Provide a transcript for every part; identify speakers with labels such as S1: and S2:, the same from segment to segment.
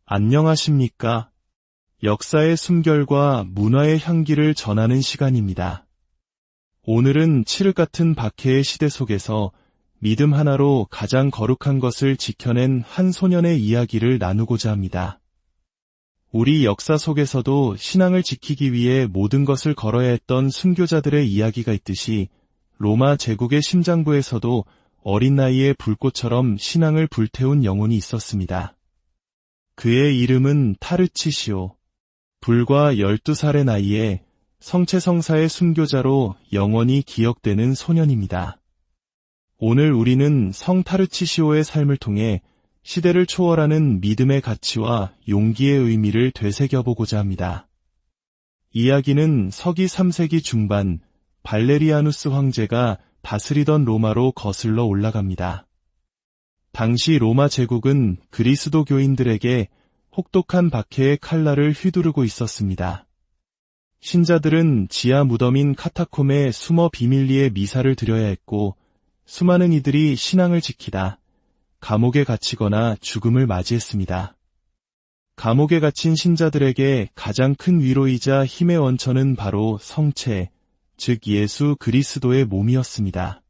S1: 안녕하십니까? 역사의 숨결과 문화의 향기를 전하는 시간입니다. 오늘은 칠흑 같은 박해의 시대 속에서 믿음 하나로 가장 거룩한 것을 지켜낸 한 소년의 이야기를 나누고자 합니다. 우리 역사 속에서도 신앙을 지키기 위해 모든 것을 걸어야 했던 순교자들의 이야기가 있듯이 로마 제국의 심장부에서도 어린 나이에 불꽃처럼 신앙을 불태운 영혼이 있었습니다. 그의 이름은 타르치시오. 불과 12살의 나이에 성체성사의 순교자로 영원히 기억되는 소년입니다. 오늘 우리는 성 타르치시오의 삶을 통해 시대를 초월하는 믿음의 가치와 용기의 의미를 되새겨보고자 합니다. 이야기는 서기 3세기 중반 발레리아누스 황제가 다스리던 로마로 거슬러 올라갑니다. 당시 로마 제국은 그리스도교인들에게 혹독한 박해의 칼날을 휘두르고 있었습니다. 신자들은 지하 무덤인 카타콤에 숨어 비밀리에 미사를 드려야 했고 수많은 이들이 신앙을 지키다 감옥에 갇히거나 죽음을 맞이했습니다. 감옥에 갇힌 신자들에게 가장 큰 위로이자 힘의 원천은 바로 성체, 즉 예수 그리스도의 몸이었습니다.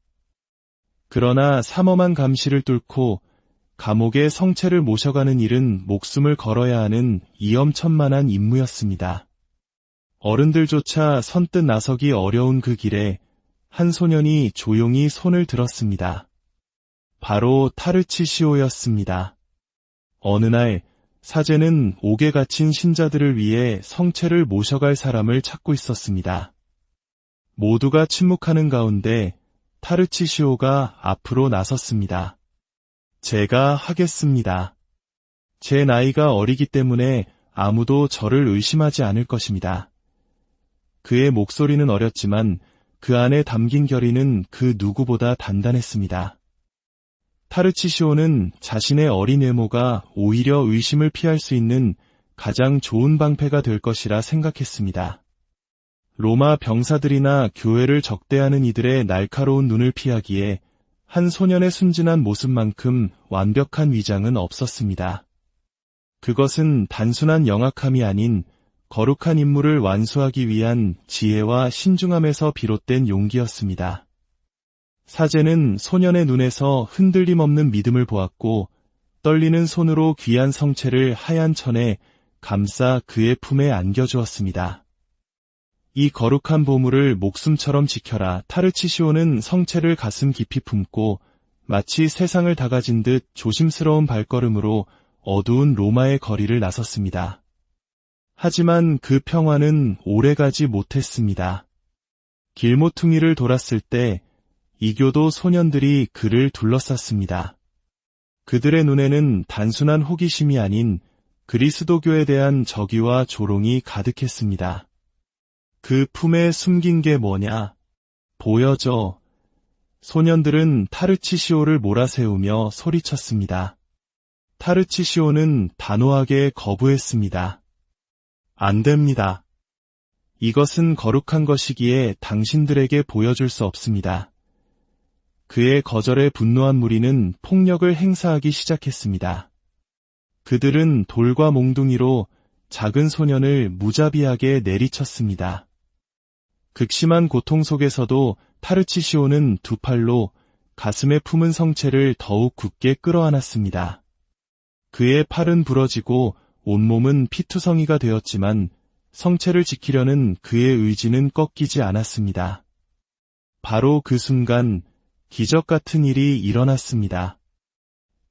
S1: 그러나 삼엄한 감시를 뚫고 감옥에 성체를 모셔가는 일은 목숨을 걸어야 하는 위험천만한 임무였습니다. 어른들조차 선뜻 나서기 어려운 그 길에 한 소년이 조용히 손을 들었습니다. 바로 타르치시오였습니다. 어느 날 사제는 옥에 갇힌 신자들을 위해 성체를 모셔갈 사람을 찾고 있었습니다. 모두가 침묵하는 가운데 타르치시오가 앞으로 나섰습니다. 제가 하겠습니다. 제 나이가 어리기 때문에 아무도 저를 의심하지 않을 것입니다. 그의 목소리는 어렸지만 그 안에 담긴 결의는 그 누구보다 단단했습니다. 타르치시오는 자신의 어린 외모가 오히려 의심을 피할 수 있는 가장 좋은 방패가 될 것이라 생각했습니다. 로마 병사들이나 교회를 적대하는 이들의 날카로운 눈을 피하기에 한 소년의 순진한 모습만큼 완벽한 위장은 없었습니다. 그것은 단순한 영악함이 아닌 거룩한 임무를 완수하기 위한 지혜와 신중함에서 비롯된 용기였습니다. 사제는 소년의 눈에서 흔들림 없는 믿음을 보았고 떨리는 손으로 귀한 성체를 하얀 천에 감싸 그의 품에 안겨주었습니다. 이 거룩한 보물을 목숨처럼 지켜라. 타르치시오는 성체를 가슴 깊이 품고 마치 세상을 다가진 듯 조심스러운 발걸음으로 어두운 로마의 거리를 나섰습니다. 하지만 그 평화는 오래가지 못했습니다. 길모퉁이를 돌았을 때 이교도 소년들이 그를 둘러쌌습니다. 그들의 눈에는 단순한 호기심이 아닌 그리스도교에 대한 적의와 조롱이 가득했습니다. 그 품에 숨긴 게 뭐냐? 보여줘. 소년들은 타르치시오를 몰아세우며 소리쳤습니다. 타르치시오는 단호하게 거부했습니다. 안 됩니다. 이것은 거룩한 것이기에 당신들에게 보여줄 수 없습니다. 그의 거절에 분노한 무리는 폭력을 행사하기 시작했습니다. 그들은 돌과 몽둥이로 작은 소년을 무자비하게 내리쳤습니다. 극심한 고통 속에서도 타르치시오는 두 팔로 가슴에 품은 성체를 더욱 굳게 끌어안았습니다. 그의 팔은 부러지고 온몸은 피투성이가 되었지만 성체를 지키려는 그의 의지는 꺾이지 않았습니다. 바로 그 순간 기적 같은 일이 일어났습니다.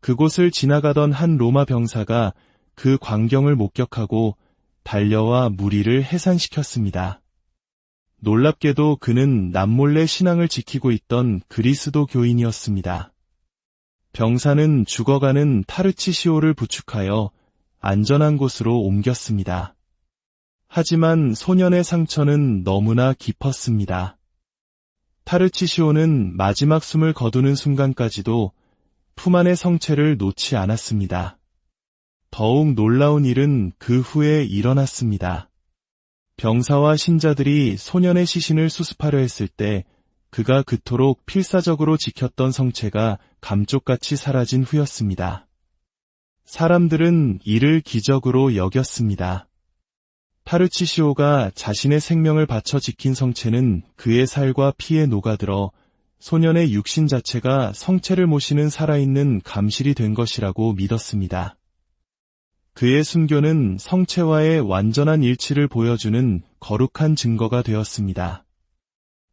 S1: 그곳을 지나가던 한 로마 병사가 그 광경을 목격하고 달려와 무리를 해산시켰습니다. 놀랍게도 그는 남몰래 신앙을 지키고 있던 그리스도 교인이었습니다. 병사는 죽어가는 타르치시오를 부축하여 안전한 곳으로 옮겼습니다. 하지만 소년의 상처는 너무나 깊었습니다. 타르치시오는 마지막 숨을 거두는 순간까지도 품 안의 성체를 놓지 않았습니다. 더욱 놀라운 일은 그 후에 일어났습니다. 병사와 신자들이 소년의 시신을 수습하려 했을 때 그가 그토록 필사적으로 지켰던 성체가 감쪽같이 사라진 후였습니다. 사람들은 이를 기적으로 여겼습니다. 타르치시오가 자신의 생명을 바쳐 지킨 성체는 그의 살과 피에 녹아들어 소년의 육신 자체가 성체를 모시는 살아있는 감실이 된 것이라고 믿었습니다. 그의 순교는 성체와의 완전한 일치를 보여주는 거룩한 증거가 되었습니다.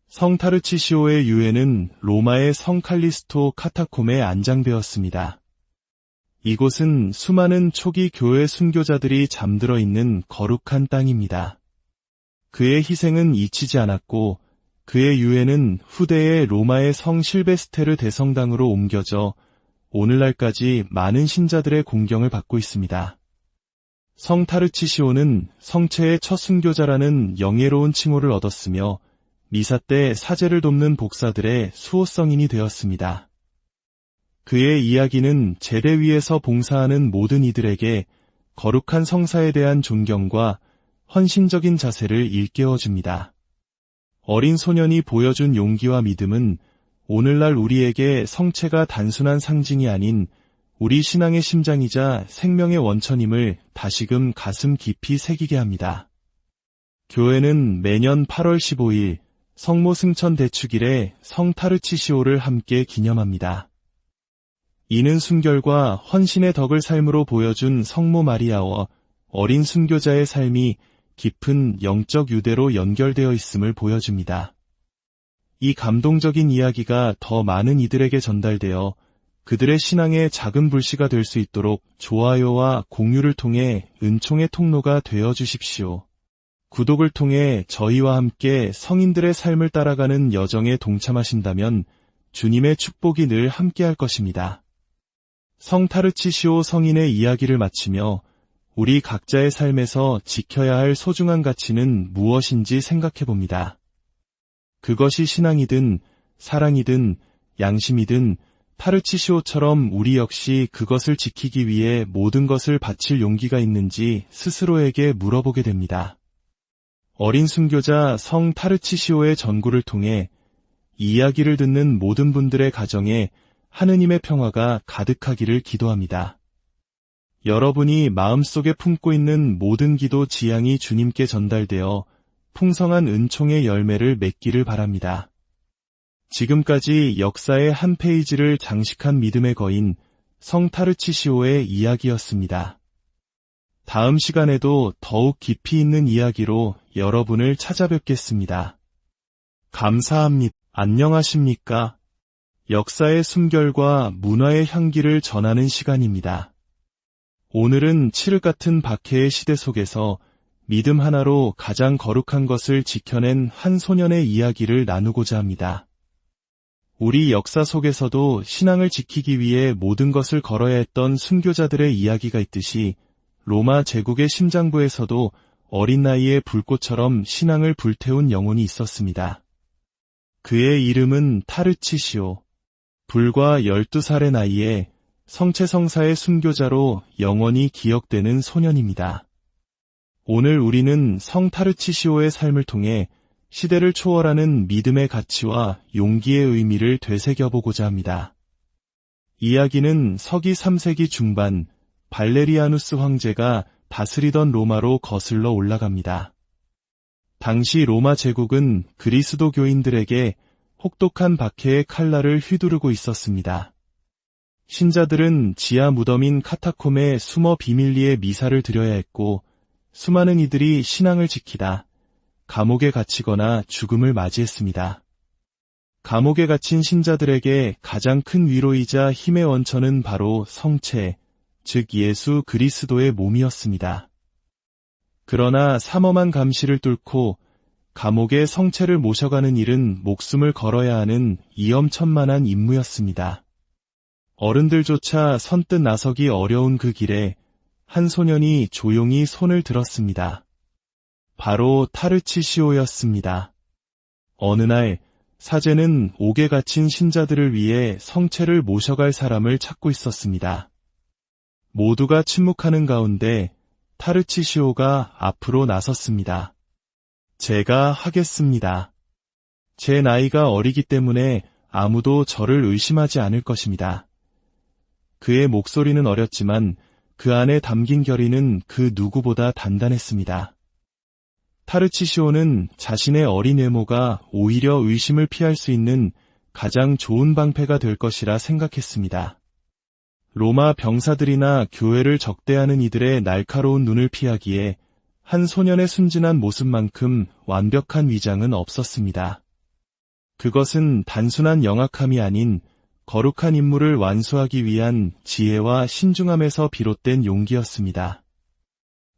S1: 성 타르치시오의 유해는 로마의 성 칼리스토 카타콤에 안장되었습니다. 이곳은 수많은 초기 교회 순교자들이 잠들어 있는 거룩한 땅입니다. 그의 희생은 잊히지 않았고 그의 유해는 후대의 로마의 성 실베스테르 대성당으로 옮겨져 오늘날까지 많은 신자들의 공경을 받고 있습니다. 성 타르치시오는 성체의 첫 순교자라는 영예로운 칭호를 얻었으며 미사 때 사제를 돕는 복사들의 수호성인이 되었습니다. 그의 이야기는 제대 위에서 봉사하는 모든 이들에게 거룩한 성사에 대한 존경과 헌신적인 자세를 일깨워줍니다. 어린 소년이 보여준 용기와 믿음은 오늘날 우리에게 성체가 단순한 상징이 아닌 우리 신앙의 심장이자 생명의 원천임을 다시금 가슴 깊이 새기게 합니다. 교회는 매년 8월 15일 성모 승천 대축일에 성 타르치시오를 함께 기념합니다. 이는 순결과 헌신의 덕을 삶으로 보여준 성모 마리아와 어린 순교자의 삶이 깊은 영적 유대로 연결되어 있음을 보여줍니다. 이 감동적인 이야기가 더 많은 이들에게 전달되어 그들의 신앙의 작은 불씨가 될 수 있도록 좋아요와 공유를 통해 은총의 통로가 되어 주십시오. 구독을 통해 저희와 함께 성인들의 삶을 따라가는 여정에 동참하신다면 주님의 축복이 늘 함께할 것입니다. 성 타르치시오 성인의 이야기를 마치며 우리 각자의 삶에서 지켜야 할 소중한 가치는 무엇인지 생각해 봅니다. 그것이 신앙이든 사랑이든 양심이든 타르치시오처럼 우리 역시 그것을 지키기 위해 모든 것을 바칠 용기가 있는지 스스로에게 물어보게 됩니다. 어린 순교자 성 타르치시오의 전구를 통해 이 이야기를 듣는 모든 분들의 가정에 하느님의 평화가 가득하기를 기도합니다. 여러분이 마음속에 품고 있는 모든 기도 지향이 주님께 전달되어 풍성한 은총의 열매를 맺기를 바랍니다. 지금까지 역사의 한 페이지를 장식한 믿음의 거인 성 타르치시오의 이야기였습니다. 다음 시간에도 더욱 깊이 있는 이야기로 여러분을 찾아뵙겠습니다. 감사합니다. 안녕하십니까? 역사의 숨결과 문화의 향기를 전하는 시간입니다. 오늘은 칠흑 같은 박해의 시대 속에서 믿음 하나로 가장 거룩한 것을 지켜낸 한 소년의 이야기를 나누고자 합니다. 우리 역사 속에서도 신앙을 지키기 위해 모든 것을 걸어야 했던 순교자들의 이야기가 있듯이 로마 제국의 심장부에서도 어린 나이에 불꽃처럼 신앙을 불태운 영혼이 있었습니다. 그의 이름은 타르치시오. 불과 12살의 나이에 성체성사의 순교자로 영원히 기억되는 소년입니다. 오늘 우리는 성 타르치시오의 삶을 통해 시대를 초월하는 믿음의 가치와 용기의 의미를 되새겨보고자 합니다. 이야기는 서기 3세기 중반 발레리아누스 황제가 다스리던 로마로 거슬러 올라갑니다. 당시 로마 제국은 그리스도교인들에게 혹독한 박해의 칼날을 휘두르고 있었습니다. 신자들은 지하 무덤인 카타콤에 숨어 비밀리에 미사를 드려야 했고 수많은 이들이 신앙을 지키다 감옥에 갇히거나 죽음을 맞이했습니다. 감옥에 갇힌 신자들에게 가장 큰 위로이자 힘의 원천은 바로 성체, 즉 예수 그리스도의 몸이었습니다. 그러나 삼엄한 감시를 뚫고 감옥에 성체를 모셔가는 일은 목숨을 걸어야 하는 위험천만한 임무였습니다. 어른들조차 선뜻 나서기 어려운 그 길에 한 소년이 조용히 손을 들었습니다. 바로 타르치시오였습니다. 어느 날 사제는 옥에 갇힌 신자들을 위해 성체를 모셔갈 사람을 찾고 있었습니다. 모두가 침묵하는 가운데 타르치시오가 앞으로 나섰습니다. 제가 하겠습니다. 제 나이가 어리기 때문에 아무도 저를 의심하지 않을 것입니다. 그의 목소리는 어렸지만 그 안에 담긴 결의는 그 누구보다 단단했습니다. 타르치시오는 자신의 어린 외모가 오히려 의심을 피할 수 있는 가장 좋은 방패가 될 것이라 생각했습니다. 로마 병사들이나 교회를 적대하는 이들의 날카로운 눈을 피하기에 한 소년의 순진한 모습만큼 완벽한 위장은 없었습니다. 그것은 단순한 영악함이 아닌 거룩한 임무를 완수하기 위한 지혜와 신중함에서 비롯된 용기였습니다.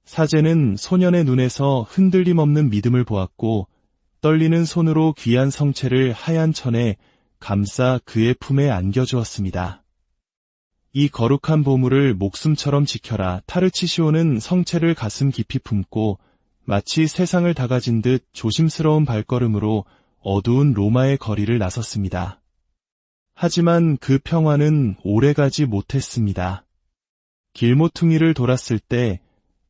S1: 사제는 소년의 눈에서 흔들림 없는 믿음을 보았고 떨리는 손으로 귀한 성체를 하얀 천에 감싸 그의 품에 안겨주었습니다. 이 거룩한 보물을 목숨처럼 지켜라. 타르치시오는 성체를 가슴 깊이 품고 마치 세상을 다가진 듯 조심스러운 발걸음으로 어두운 로마의 거리를 나섰습니다. 하지만 그 평화는 오래가지 못했습니다. 길모퉁이를 돌았을 때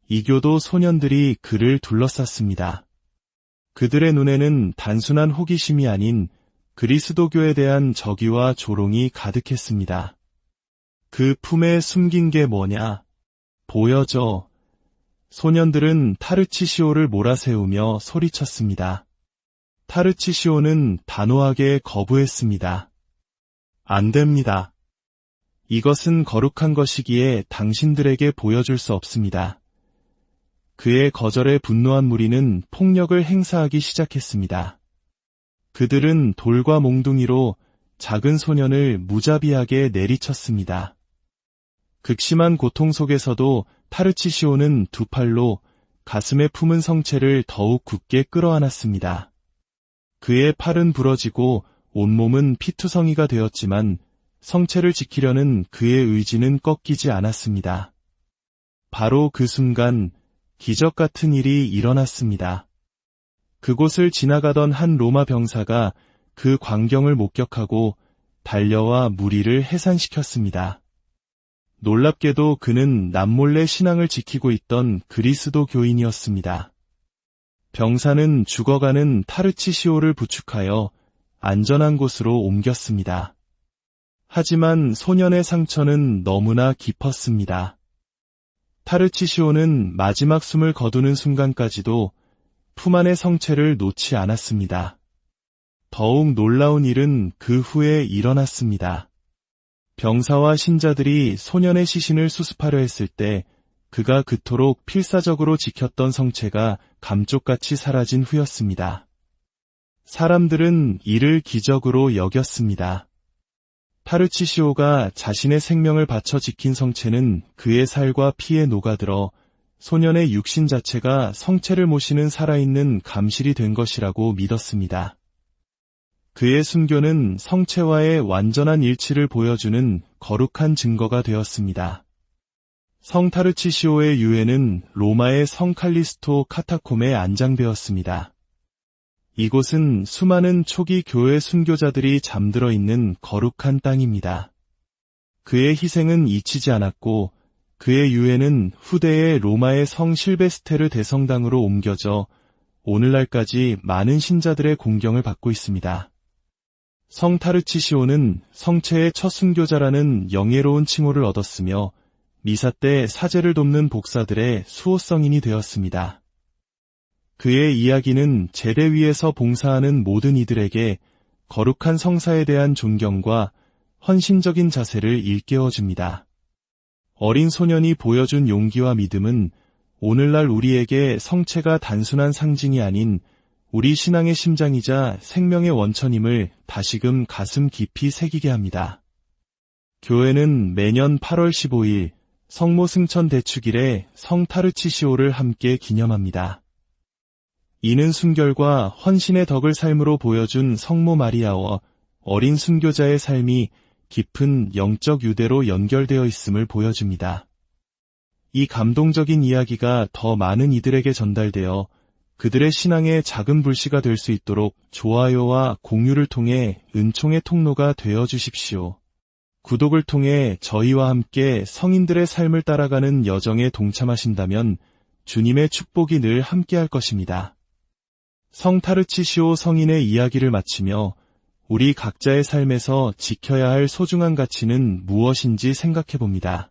S1: 이교도 소년들이 그를 둘러쌌습니다. 그들의 눈에는 단순한 호기심이 아닌 그리스도교에 대한 적의와 조롱이 가득했습니다. 그 품에 숨긴 게 뭐냐? 보여줘. 소년들은 타르치시오를 몰아세우며 소리쳤습니다. 타르치시오는 단호하게 거부했습니다. 안 됩니다. 이것은 거룩한 것이기에 당신들에게 보여줄 수 없습니다. 그의 거절에 분노한 무리는 폭력을 행사하기 시작했습니다. 그들은 돌과 몽둥이로 작은 소년을 무자비하게 내리쳤습니다. 극심한 고통 속에서도 타르치시오는 두 팔로 가슴에 품은 성체를 더욱 굳게 끌어안았습니다. 그의 팔은 부러지고 온몸은 피투성이가 되었지만 성체를 지키려는 그의 의지는 꺾이지 않았습니다. 바로 그 순간 기적 같은 일이 일어났습니다. 그곳을 지나가던 한 로마 병사가 그 광경을 목격하고 달려와 무리를 해산시켰습니다. 놀랍게도 그는 남몰래 신앙을 지키고 있던 그리스도 교인이었습니다. 병사는 죽어가는 타르치시오를 부축하여 안전한 곳으로 옮겼습니다. 하지만 소년의 상처는 너무나 깊었습니다. 타르치시오는 마지막 숨을 거두는 순간까지도 품 안의 성체를 놓지 않았습니다. 더욱 놀라운 일은 그 후에 일어났습니다. 병사와 신자들이 소년의 시신을 수습하려 했을 때 그가 그토록 필사적으로 지켰던 성체가 감쪽같이 사라진 후였습니다. 사람들은 이를 기적으로 여겼습니다. 타르치시오가 자신의 생명을 바쳐 지킨 성체는 그의 살과 피에 녹아들어 소년의 육신 자체가 성체를 모시는 살아있는 감실이 된 것이라고 믿었습니다. 그의 순교는 성체와의 완전한 일치를 보여주는 거룩한 증거가 되었습니다. 성 타르치시오의 유해는 로마의 성 칼리스토 카타콤에 안장되었습니다. 이곳은 수많은 초기 교회 순교자들이 잠들어 있는 거룩한 땅입니다. 그의 희생은 잊히지 않았고 그의 유해는 후대에 로마의 성 실베스테르 대성당으로 옮겨져 오늘날까지 많은 신자들의 공경을 받고 있습니다. 성 타르치시오는 성체의 첫 순교자라는 영예로운 칭호를 얻었으며 미사 때 사제를 돕는 복사들의 수호성인이 되었습니다. 그의 이야기는 제대 위에서 봉사하는 모든 이들에게 거룩한 성사에 대한 존경과 헌신적인 자세를 일깨워줍니다. 어린 소년이 보여준 용기와 믿음은 오늘날 우리에게 성체가 단순한 상징이 아닌 우리 신앙의 심장이자 생명의 원천임을 다시금 가슴 깊이 새기게 합니다. 교회는 매년 8월 15일 성모 승천 대축일에 성 타르치시오를 함께 기념합니다. 이는 순결과 헌신의 덕을 삶으로 보여준 성모 마리아와 어린 순교자의 삶이 깊은 영적 유대로 연결되어 있음을 보여줍니다. 이 감동적인 이야기가 더 많은 이들에게 전달되어 그들의 신앙의 작은 불씨가 될 수 있도록 좋아요와 공유를 통해 은총의 통로가 되어 주십시오. 구독을 통해 저희와 함께 성인들의 삶을 따라가는 여정에 동참하신다면 주님의 축복이 늘 함께할 것입니다. 성 타르치시오 성인의 이야기를 마치며 우리 각자의 삶에서 지켜야 할 소중한 가치는 무엇인지 생각해 봅니다.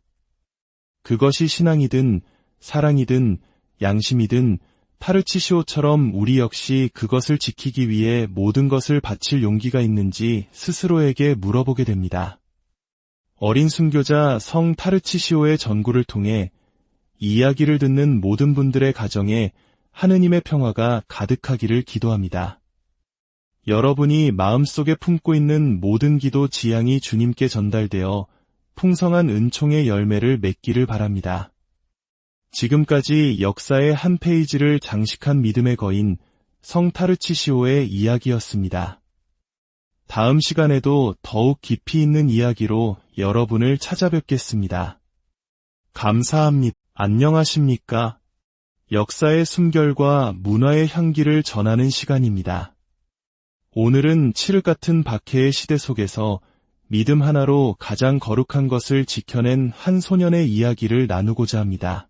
S1: 그것이 신앙이든 사랑이든 양심이든 타르치시오처럼 우리 역시 그것을 지키기 위해 모든 것을 바칠 용기가 있는지 스스로에게 물어보게 됩니다. 어린 순교자 성 타르치시오의 전구를 통해 이 이야기를 듣는 모든 분들의 가정에 하느님의 평화가 가득하기를 기도합니다. 여러분이 마음속에 품고 있는 모든 기도 지향이 주님께 전달되어 풍성한 은총의 열매를 맺기를 바랍니다. 지금까지 역사의 한 페이지를 장식한 믿음의 거인 성 타르치시오의 이야기였습니다. 다음 시간에도 더욱 깊이 있는 이야기로 여러분을 찾아뵙겠습니다. 감사합니다. 안녕하십니까? 역사의 숨결과 문화의 향기를 전하는 시간입니다. 오늘은 칠흑 같은 박해의 시대 속에서 믿음 하나로 가장 거룩한 것을 지켜낸 한 소년의 이야기를 나누고자 합니다.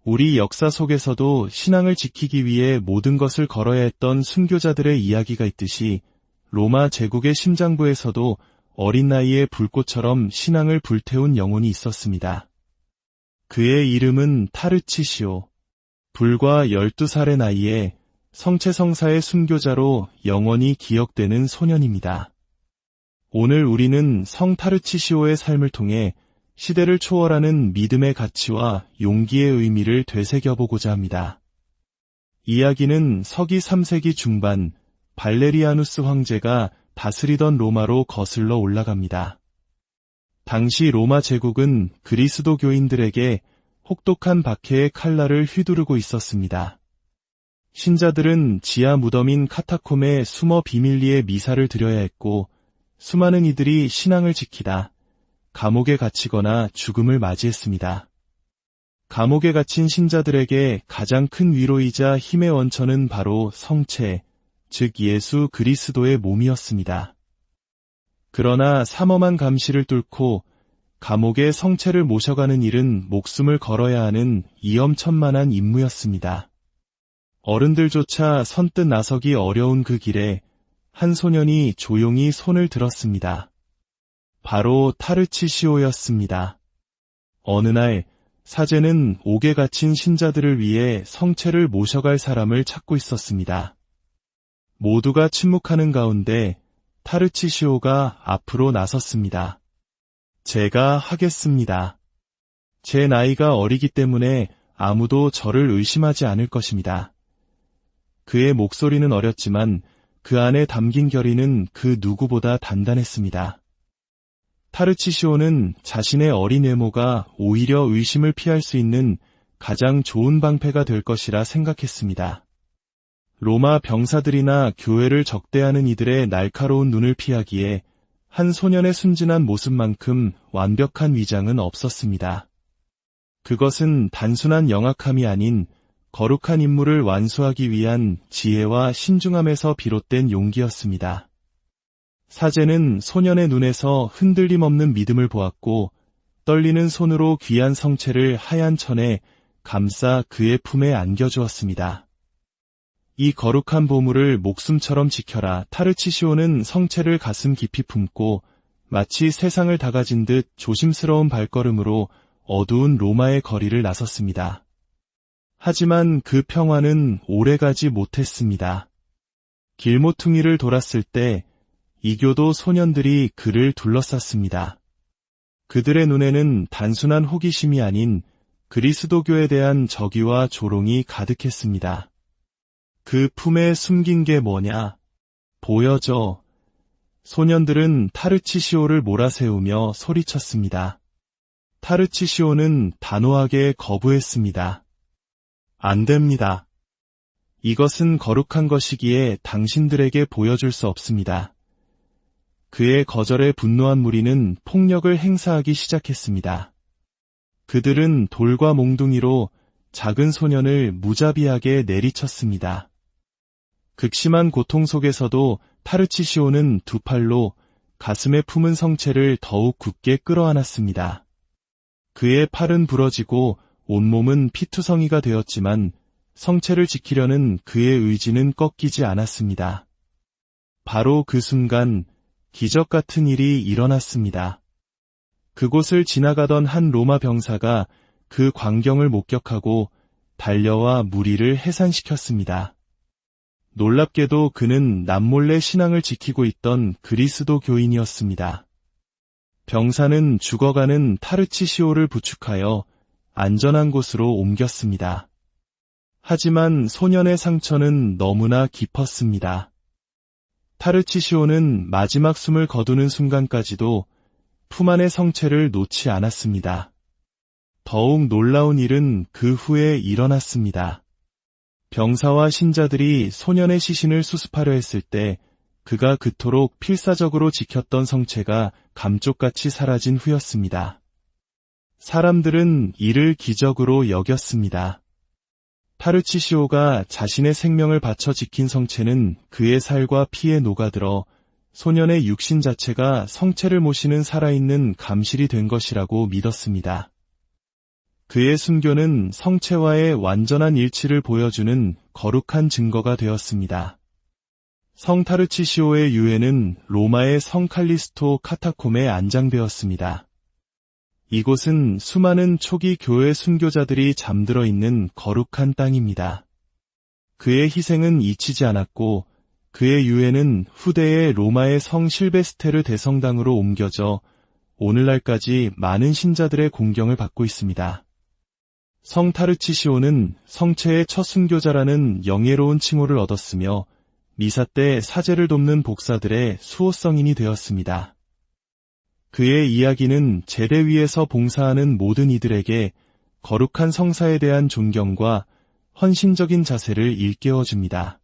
S1: 우리 역사 속에서도 신앙을 지키기 위해 모든 것을 걸어야 했던 순교자들의 이야기가 있듯이 로마 제국의 심장부에서도 어린 나이에 불꽃처럼 신앙을 불태운 영혼이 있었습니다. 그의 이름은 타르치시오. 불과 12살의 나이에 성체성사의 순교자로 영원히 기억되는 소년입니다. 오늘 우리는 성 타르치시오의 삶을 통해 시대를 초월하는 믿음의 가치와 용기의 의미를 되새겨보고자 합니다. 이야기는 서기 3세기 중반 발레리아누스 황제가 다스리던 로마로 거슬러 올라갑니다. 당시 로마 제국은 그리스도교인들에게 혹독한 박해의 칼날을 휘두르고 있었습니다. 신자들은 지하 무덤인 카타콤에 숨어 비밀리에 미사를 드려야 했고 수많은 이들이 신앙을 지키다 감옥에 갇히거나 죽음을 맞이했습니다. 감옥에 갇힌 신자들에게 가장 큰 위로이자 힘의 원천은 바로 성체, 즉 예수 그리스도의 몸이었습니다. 그러나 삼엄한 감시를 뚫고 감옥에 성체를 모셔가는 일은 목숨을 걸어야 하는 위험천만한 임무였습니다. 어른들조차 선뜻 나서기 어려운 그 길에 한 소년이 조용히 손을 들었습니다. 바로 타르치시오였습니다. 어느 날 사제는 옥에 갇힌 신자들을 위해 성체를 모셔갈 사람을 찾고 있었습니다. 모두가 침묵하는 가운데 타르치시오가 앞으로 나섰습니다. 제가 하겠습니다. 제 나이가 어리기 때문에 아무도 저를 의심하지 않을 것입니다. 그의 목소리는 어렸지만 그 안에 담긴 결의는 그 누구보다 단단했습니다. 타르치시오는 자신의 어린 외모가 오히려 의심을 피할 수 있는 가장 좋은 방패가 될 것이라 생각했습니다. 로마 병사들이나 교회를 적대하는 이들의 날카로운 눈을 피하기에 한 소년의 순진한 모습만큼 완벽한 위장은 없었습니다. 그것은 단순한 영악함이 아닌 거룩한 임무를 완수하기 위한 지혜와 신중함에서 비롯된 용기였습니다. 사제는 소년의 눈에서 흔들림 없는 믿음을 보았고 떨리는 손으로 귀한 성체를 하얀 천에 감싸 그의 품에 안겨주었습니다. 이 거룩한 보물을 목숨처럼 지켜라. 타르치시오는 성체를 가슴 깊이 품고 마치 세상을 다가진 듯 조심스러운 발걸음으로 어두운 로마의 거리를 나섰습니다. 하지만 그 평화는 오래가지 못했습니다. 길모퉁이를 돌았을 때 이교도 소년들이 그를 둘러쌌습니다. 그들의 눈에는 단순한 호기심이 아닌 그리스도교에 대한 적의와 조롱이 가득했습니다. 그 품에 숨긴 게 뭐냐? 보여줘. 소년들은 타르치시오를 몰아세우며 소리쳤습니다. 타르치시오는 단호하게 거부했습니다. 안 됩니다. 이것은 거룩한 것이기에 당신들에게 보여줄 수 없습니다. 그의 거절에 분노한 무리는 폭력을 행사하기 시작했습니다. 그들은 돌과 몽둥이로 작은 소년을 무자비하게 내리쳤습니다. 극심한 고통 속에서도 타르치시오는 두 팔로 가슴에 품은 성체를 더욱 굳게 끌어안았습니다. 그의 팔은 부러지고 온몸은 피투성이가 되었지만 성체를 지키려는 그의 의지는 꺾이지 않았습니다. 바로 그 순간 기적 같은 일이 일어났습니다. 그곳을 지나가던 한 로마 병사가 그 광경을 목격하고 달려와 무리를 해산시켰습니다. 놀랍게도 그는 남몰래 신앙을 지키고 있던 그리스도 교인이었습니다. 병사는 죽어가는 타르치시오를 부축하여 안전한 곳으로 옮겼습니다. 하지만 소년의 상처는 너무나 깊었습니다. 타르치시오는 마지막 숨을 거두는 순간까지도 품 안의 성체를 놓지 않았습니다. 더욱 놀라운 일은 그 후에 일어났습니다. 병사와 신자들이 소년의 시신을 수습하려 했을 때 그가 그토록 필사적으로 지켰던 성체가 감쪽같이 사라진 후였습니다. 사람들은 이를 기적으로 여겼습니다. 타르치시오가 자신의 생명을 바쳐 지킨 성체는 그의 살과 피에 녹아들어 소년의 육신 자체가 성체를 모시는 살아있는 감실이 된 것이라고 믿었습니다. 그의 순교는 성체와의 완전한 일치를 보여주는 거룩한 증거가 되었습니다. 성 타르치시오의 유해는 로마의 성 칼리스토 카타콤에 안장되었습니다. 이곳은 수많은 초기 교회 순교자들이 잠들어 있는 거룩한 땅입니다. 그의 희생은 잊히지 않았고 그의 유해는 후대에 로마의 성 실베스테르 대성당으로 옮겨져 오늘날까지 많은 신자들의 공경을 받고 있습니다. 성 타르치시오는 성체의 첫 순교자라는 영예로운 칭호를 얻었으며 미사 때 사제를 돕는 복사들의 수호성인이 되었습니다. 그의 이야기는 제대 위에서 봉사하는 모든 이들에게 거룩한 성사에 대한 존경과 헌신적인 자세를 일깨워줍니다.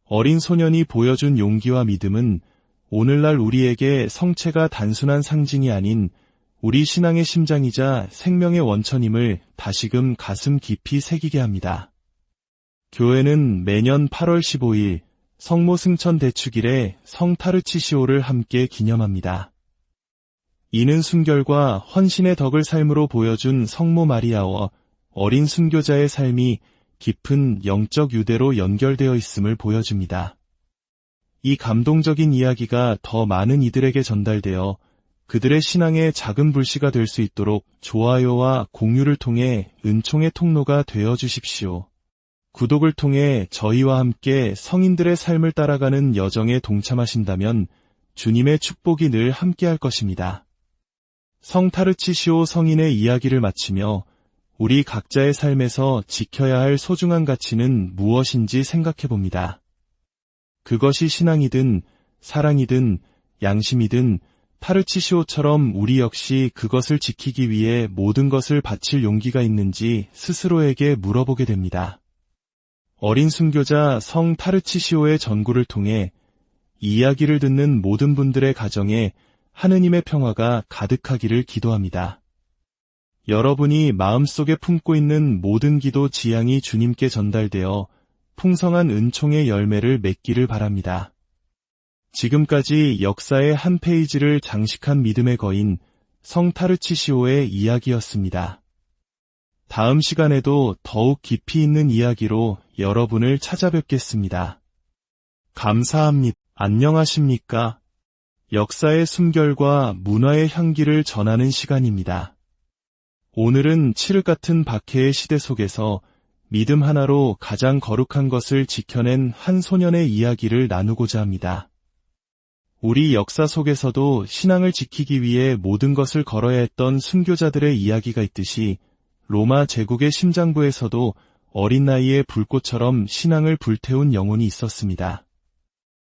S1: 어린 소년이 보여준 용기와 믿음은 오늘날 우리에게 성체가 단순한 상징이 아닌 우리 신앙의 심장이자 생명의 원천임을 다시금 가슴 깊이 새기게 합니다. 교회는 매년 8월 15일 성모 승천 대축일에 성 타르치시오를 함께 기념합니다. 이는 순결과 헌신의 덕을 삶으로 보여준 성모 마리아와 어린 순교자의 삶이 깊은 영적 유대로 연결되어 있음을 보여줍니다. 이 감동적인 이야기가 더 많은 이들에게 전달되어 그들의 신앙의 작은 불씨가 될 수 있도록 좋아요와 공유를 통해 은총의 통로가 되어 주십시오. 구독을 통해 저희와 함께 성인들의 삶을 따라가는 여정에 동참하신다면 주님의 축복이 늘 함께할 것입니다. 성 타르치시오 성인의 이야기를 마치며 우리 각자의 삶에서 지켜야 할 소중한 가치는 무엇인지 생각해 봅니다. 그것이 신앙이든 사랑이든 양심이든 타르치시오처럼 우리 역시 그것을 지키기 위해 모든 것을 바칠 용기가 있는지 스스로에게 물어보게 됩니다. 어린 순교자 성 타르치시오의 전구를 통해 이 이야기를 듣는 모든 분들의 가정에 하느님의 평화가 가득하기를 기도합니다. 여러분이 마음속에 품고 있는 모든 기도 지향이 주님께 전달되어 풍성한 은총의 열매를 맺기를 바랍니다. 지금까지 역사의 한 페이지를 장식한 믿음의 거인 성 타르치시오의 이야기였습니다. 다음 시간에도 더욱 깊이 있는 이야기로 여러분을 찾아뵙겠습니다. 감사합니다. 안녕하십니까? 역사의 숨결과 문화의 향기를 전하는 시간입니다. 오늘은 칠흑 같은 박해의 시대 속에서 믿음 하나로 가장 거룩한 것을 지켜낸 한 소년의 이야기를 나누고자 합니다. 우리 역사 속에서도 신앙을 지키기 위해 모든 것을 걸어야 했던 순교자들의 이야기가 있듯이 로마 제국의 심장부에서도 어린 나이에 불꽃처럼 신앙을 불태운 영혼이 있었습니다.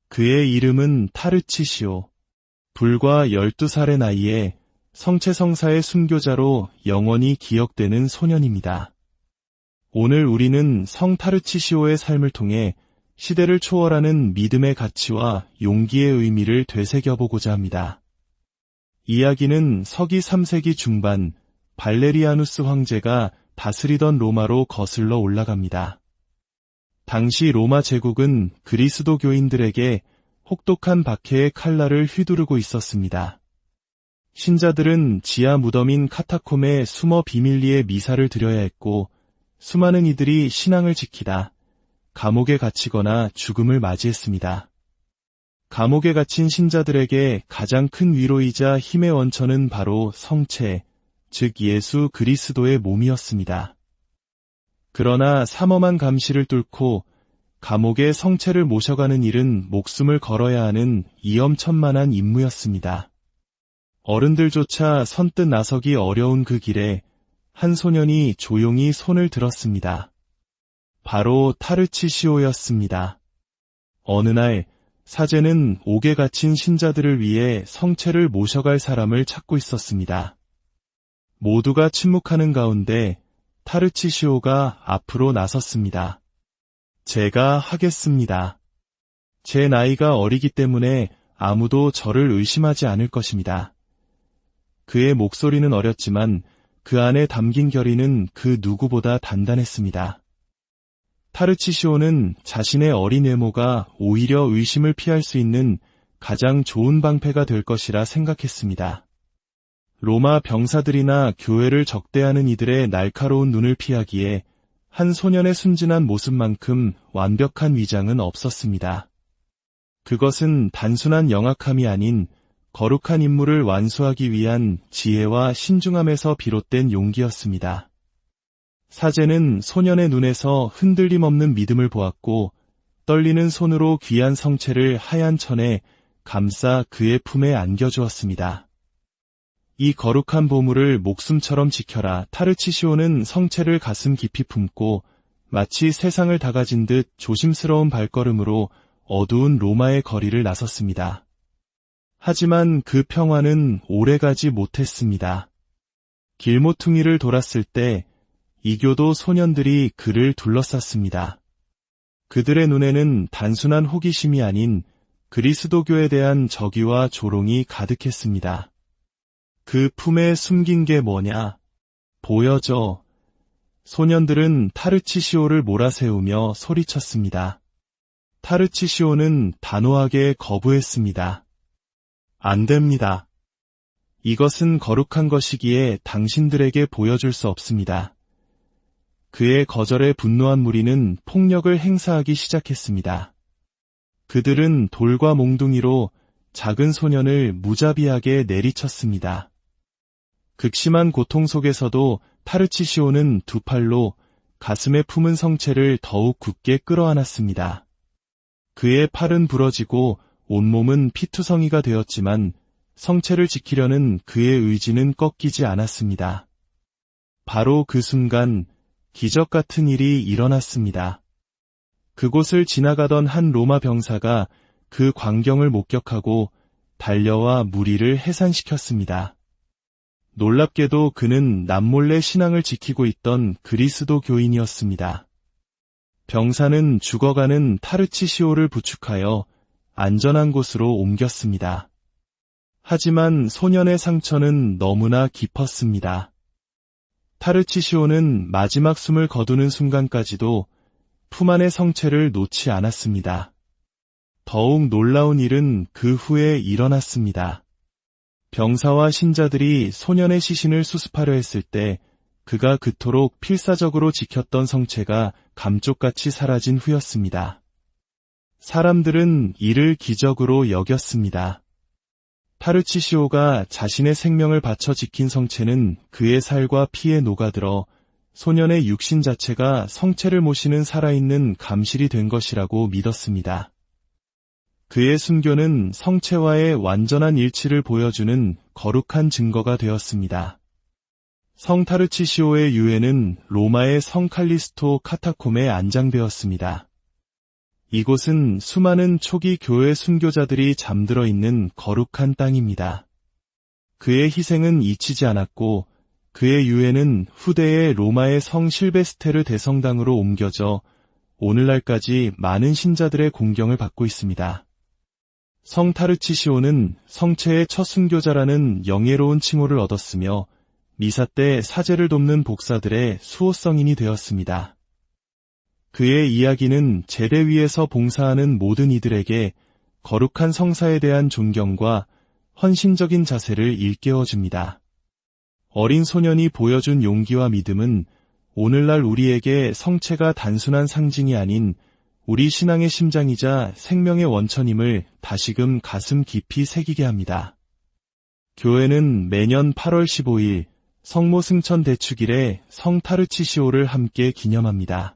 S1: 그의 이름은 타르치시오. 불과 12살의 나이에 성체성사의 순교자로 영원히 기억되는 소년입니다. 오늘 우리는 성 타르치시오의 삶을 통해 시대를 초월하는 믿음의 가치와 용기의 의미를 되새겨보고자 합니다. 이야기는 서기 3세기 중반 발레리아누스 황제가 다스리던 로마로 거슬러 올라갑니다. 당시 로마 제국은 그리스도 교인들에게 혹독한 박해의 칼날을 휘두르고 있었습니다. 신자들은 지하 무덤인 카타콤에 숨어 비밀리에 미사를 드려야 했고 수많은 이들이 신앙을 지키다 감옥에 갇히거나 죽음을 맞이했습니다. 감옥에 갇힌 신자들에게 가장 큰 위로이자 힘의 원천은 바로 성체, 즉 예수 그리스도의 몸이었습니다. 그러나 삼엄한 감시를 뚫고 감옥에 성체를 모셔가는 일은 목숨을 걸어야 하는 위험천만한 임무였습니다. 어른들조차 선뜻 나서기 어려운 그 길에 한 소년이 조용히 손을 들었습니다. 바로 타르치시오였습니다. 어느 날 사제는 옥에 갇힌 신자들을 위해 성체를 모셔갈 사람을 찾고 있었습니다. 모두가 침묵하는 가운데 타르치시오가 앞으로 나섰습니다. 제가 하겠습니다. 제 나이가 어리기 때문에 아무도 저를 의심하지 않을 것입니다. 그의 목소리는 어렸지만 그 안에 담긴 결의는 그 누구보다 단단했습니다. 타르치시오는 자신의 어린 외모가 오히려 의심을 피할 수 있는 가장 좋은 방패가 될 것이라 생각했습니다. 로마 병사들이나 교회를 적대하는 이들의 날카로운 눈을 피하기에 한 소년의 순진한 모습만큼 완벽한 위장은 없었습니다. 그것은 단순한 영악함이 아닌 거룩한 임무를 완수하기 위한 지혜와 신중함에서 비롯된 용기였습니다. 사제는 소년의 눈에서 흔들림 없는 믿음을 보았고 떨리는 손으로 귀한 성체를 하얀 천에 감싸 그의 품에 안겨주었습니다. 이 거룩한 보물을 목숨처럼 지켜라. 타르치시오는 성체를 가슴 깊이 품고 마치 세상을 다가진 듯 조심스러운 발걸음으로 어두운 로마의 거리를 나섰습니다. 하지만 그 평화는 오래가지 못했습니다. 길모퉁이를 돌았을 때 이교도 소년들이 그를 둘러쌌습니다. 그들의 눈에는 단순한 호기심이 아닌 그리스도교에 대한 적의와 조롱이 가득했습니다. 그 품에 숨긴 게 뭐냐? 보여줘. 소년들은 타르치시오를 몰아세우며 소리쳤습니다. 타르치시오는 단호하게 거부했습니다. 안 됩니다. 이것은 거룩한 것이기에 당신들에게 보여줄 수 없습니다. 그의 거절에 분노한 무리는 폭력을 행사하기 시작했습니다. 그들은 돌과 몽둥이로 작은 소년을 무자비하게 내리쳤습니다. 극심한 고통 속에서도 타르치시오는 두 팔로 가슴에 품은 성체를 더욱 굳게 끌어안았습니다. 그의 팔은 부러지고 온몸은 피투성이가 되었지만 성체를 지키려는 그의 의지는 꺾이지 않았습니다. 바로 그 순간 기적 같은 일이 일어났습니다. 그곳을 지나가던 한 로마 병사가 그 광경을 목격하고 달려와 무리를 해산시켰습니다. 놀랍게도 그는 남몰래 신앙을 지키고 있던 그리스도 교인이었습니다. 병사는 죽어가는 타르치시오를 부축하여 안전한 곳으로 옮겼습니다. 하지만 소년의 상처는 너무나 깊었습니다. 타르치시오는 마지막 숨을 거두는 순간까지도 품 안의 성체를 놓지 않았습니다. 더욱 놀라운 일은 그 후에 일어났습니다. 병사와 신자들이 소년의 시신을 수습하려 했을 때 그가 그토록 필사적으로 지켰던 성체가 감쪽같이 사라진 후였습니다. 사람들은 이를 기적으로 여겼습니다. 타르치시오가 자신의 생명을 바쳐 지킨 성체는 그의 살과 피에 녹아들어 소년의 육신 자체가 성체를 모시는 살아있는 감실이 된 것이라고 믿었습니다. 그의 순교는 성체와의 완전한 일치를 보여주는 거룩한 증거가 되었습니다. 성 타르치시오의 유해는 로마의 성 칼리스토 카타콤에 안장되었습니다. 이곳은 수많은 초기 교회 순교자들이 잠들어 있는 거룩한 땅입니다. 그의 희생은 잊히지 않았고 그의 유해는 후대의 로마의 성 실베스테르 대성당으로 옮겨져 오늘날까지 많은 신자들의 공경을 받고 있습니다. 성 타르치시오는 성체의 첫 순교자라는 영예로운 칭호를 얻었으며 미사 때 사제를 돕는 복사들의 수호성인이 되었습니다. 그의 이야기는 제대 위에서 봉사하는 모든 이들에게 거룩한 성사에 대한 존경과 헌신적인 자세를 일깨워줍니다. 어린 소년이 보여준 용기와 믿음은 오늘날 우리에게 성체가 단순한 상징이 아닌 우리 신앙의 심장이자 생명의 원천임을 다시금 가슴 깊이 새기게 합니다. 교회는 매년 8월 15일 성모 승천 대축일에 성 타르치시오를 함께 기념합니다.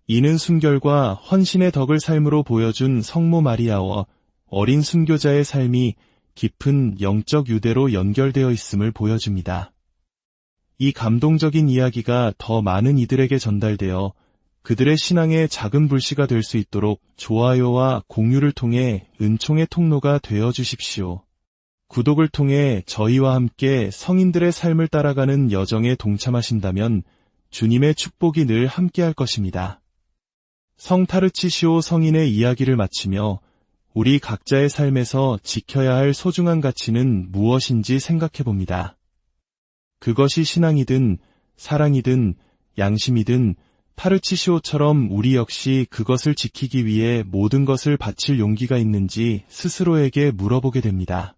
S1: 이는 순결과 헌신의 덕을 삶으로 보여준 성모 마리아와 어린 순교자의 삶이 깊은 영적 유대로 연결되어 있음을 보여줍니다. 이 감동적인 이야기가 더 많은 이들에게 전달되어 그들의 신앙의 작은 불씨가 될 수 있도록 좋아요와 공유를 통해 은총의 통로가 되어 주십시오. 구독을 통해 저희와 함께 성인들의 삶을 따라가는 여정에 동참하신다면 주님의 축복이 늘 함께할 것입니다. 성 타르치시오 성인의 이야기를 마치며 우리 각자의 삶에서 지켜야 할 소중한 가치는 무엇인지 생각해 봅니다. 그것이 신앙이든 사랑이든 양심이든 타르치시오처럼 우리 역시 그것을 지키기 위해 모든 것을 바칠 용기가 있는지 스스로에게 물어보게 됩니다.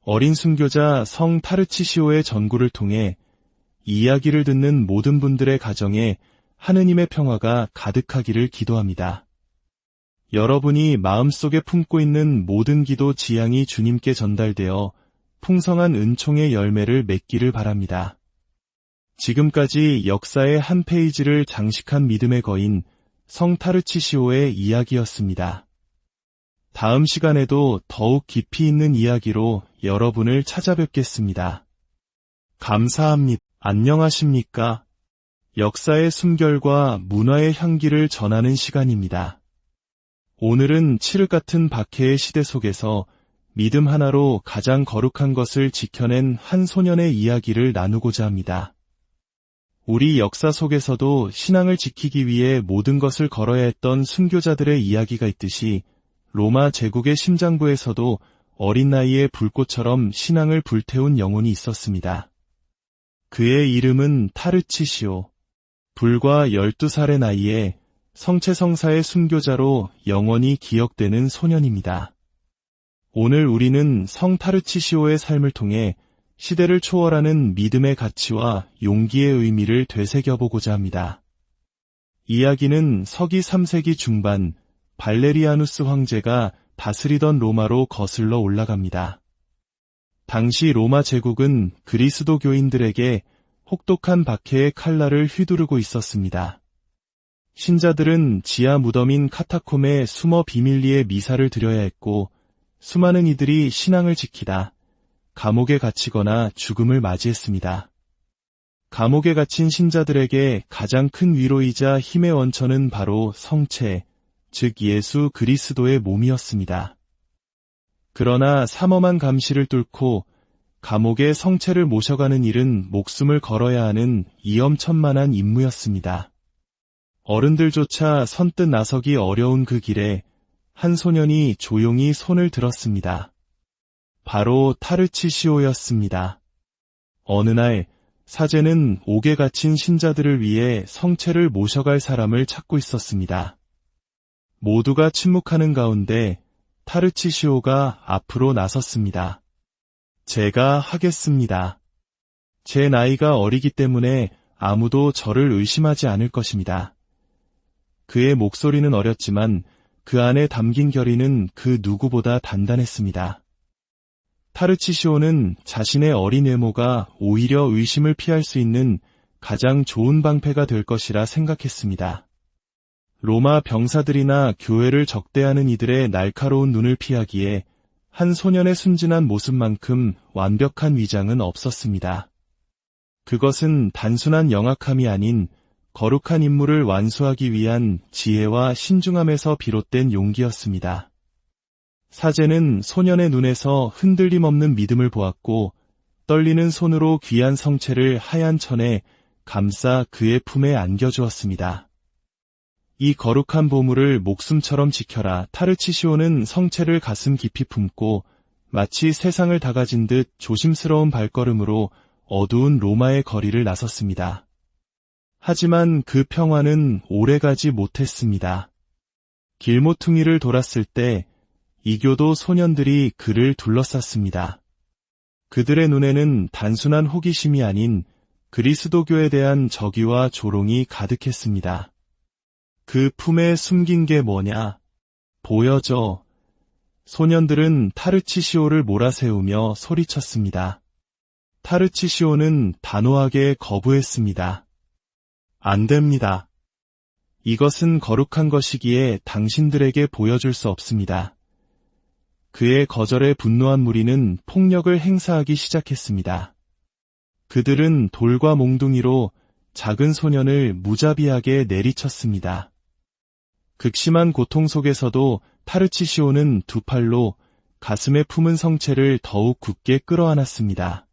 S1: 어린 순교자 성 타르치시오의 전구를 통해 이 이야기를 듣는 모든 분들의 가정에 하느님의 평화가 가득하기를 기도합니다. 여러분이 마음속에 품고 있는 모든 기도 지향이 주님께 전달되어 풍성한 은총의 열매를 맺기를 바랍니다. 지금까지 역사의 한 페이지를 장식한 믿음의 거인 성 타르치시오의 이야기였습니다. 다음 시간에도 더욱 깊이 있는 이야기로 여러분을 찾아뵙겠습니다. 감사합니다. 안녕하십니까? 역사의 숨결과 문화의 향기를 전하는 시간입니다. 오늘은 칠흑 같은 박해의 시대 속에서 믿음 하나로 가장 거룩한 것을 지켜낸 한 소년의 이야기를 나누고자 합니다. 우리 역사 속에서도 신앙을 지키기 위해 모든 것을 걸어야 했던 순교자들의 이야기가 있듯이 로마 제국의 심장부에서도 어린 나이에 불꽃처럼 신앙을 불태운 영혼이 있었습니다. 그의 이름은 타르치시오. 불과 12살의 나이에 성체성사의 순교자로 영원히 기억되는 소년입니다. 오늘 우리는 성 타르치시오의 삶을 통해 시대를 초월하는 믿음의 가치와 용기의 의미를 되새겨보고자 합니다. 이야기는 서기 3세기 중반 발레리아누스 황제가 다스리던 로마로 거슬러 올라갑니다. 당시 로마 제국은 그리스도 교인들에게 혹독한 박해의 칼날을 휘두르고 있었습니다. 신자들은 지하 무덤인 카타콤에 숨어 비밀리에 미사를 드려야 했고 수많은 이들이 신앙을 지키다 감옥에 갇히거나 죽음을 맞이했습니다. 감옥에 갇힌 신자들에게 가장 큰 위로이자 힘의 원천은 바로 성체, 즉 예수 그리스도의 몸이었습니다. 그러나 삼엄한 감시를 뚫고 감옥에 성체를 모셔가는 일은 목숨을 걸어야 하는 위험천만한 임무였습니다. 어른들조차 선뜻 나서기 어려운 그 길에 한 소년이 조용히 손을 들었습니다. 바로 타르치시오였습니다. 어느 날 사제는 옥에 갇힌 신자들을 위해 성체를 모셔갈 사람을 찾고 있었습니다. 모두가 침묵하는 가운데 타르치시오가 앞으로 나섰습니다. 제가 하겠습니다. 제 나이가 어리기 때문에 아무도 저를 의심하지 않을 것입니다. 그의 목소리는 어렸지만 그 안에 담긴 결의는 그 누구보다 단단했습니다. 타르치시오는 자신의 어린 외모가 오히려 의심을 피할 수 있는 가장 좋은 방패가 될 것이라 생각했습니다. 로마 병사들이나 교회를 적대하는 이들의 날카로운 눈을 피하기에 한 소년의 순진한 모습만큼 완벽한 위장은 없었습니다. 그것은 단순한 영악함이 아닌 거룩한 임무를 완수하기 위한 지혜와 신중함에서 비롯된 용기였습니다. 사제는 소년의 눈에서 흔들림 없는 믿음을 보았고 떨리는 손으로 귀한 성체를 하얀 천에 감싸 그의 품에 안겨주었습니다. 이 거룩한 보물을 목숨처럼 지켜라. 타르치시오는 성체를 가슴 깊이 품고 마치 세상을 다가진 듯 조심스러운 발걸음으로 어두운 로마의 거리를 나섰습니다. 하지만 그 평화는 오래가지 못했습니다. 길모퉁이를 돌았을 때 이교도 소년들이 그를 둘러쌌습니다. 그들의 눈에는 단순한 호기심이 아닌 그리스도교에 대한 적의와 조롱이 가득했습니다. 그 품에 숨긴 게 뭐냐? 보여줘. 소년들은 타르치시오를 몰아세우며 소리쳤습니다. 타르치시오는 단호하게 거부했습니다. 안 됩니다. 이것은 거룩한 것이기에 당신들에게 보여줄 수 없습니다. 그의 거절에 분노한 무리는 폭력을 행사하기 시작했습니다. 그들은 돌과 몽둥이로 작은 소년을 무자비하게 내리쳤습니다. 극심한 고통 속에서도 타르치시오는 두 팔로 가슴에 품은 성체를 더욱 굳게 끌어안았습니다.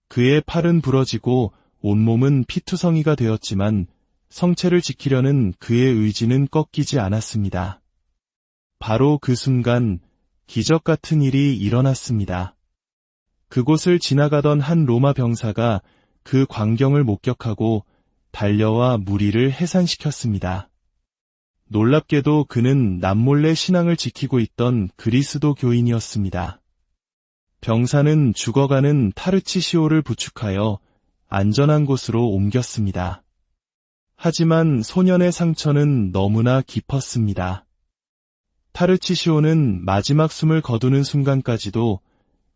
S1: 그의 팔은 부러지고 온몸은 피투성이가 되었지만 성체를 지키려는 그의 의지는 꺾이지 않았습니다. 바로 그 순간 기적 같은 일이 일어났습니다. 그곳을 지나가던 한 로마 병사가 그 광경을 목격하고 달려와 무리를 해산시켰습니다. 놀랍게도 그는 남몰래 신앙을 지키고 있던 그리스도 교인이었습니다. 병사는 죽어가는 타르치시오를 부축하여 안전한 곳으로 옮겼습니다. 하지만 소년의 상처는 너무나 깊었습니다. 타르치시오는 마지막 숨을 거두는 순간까지도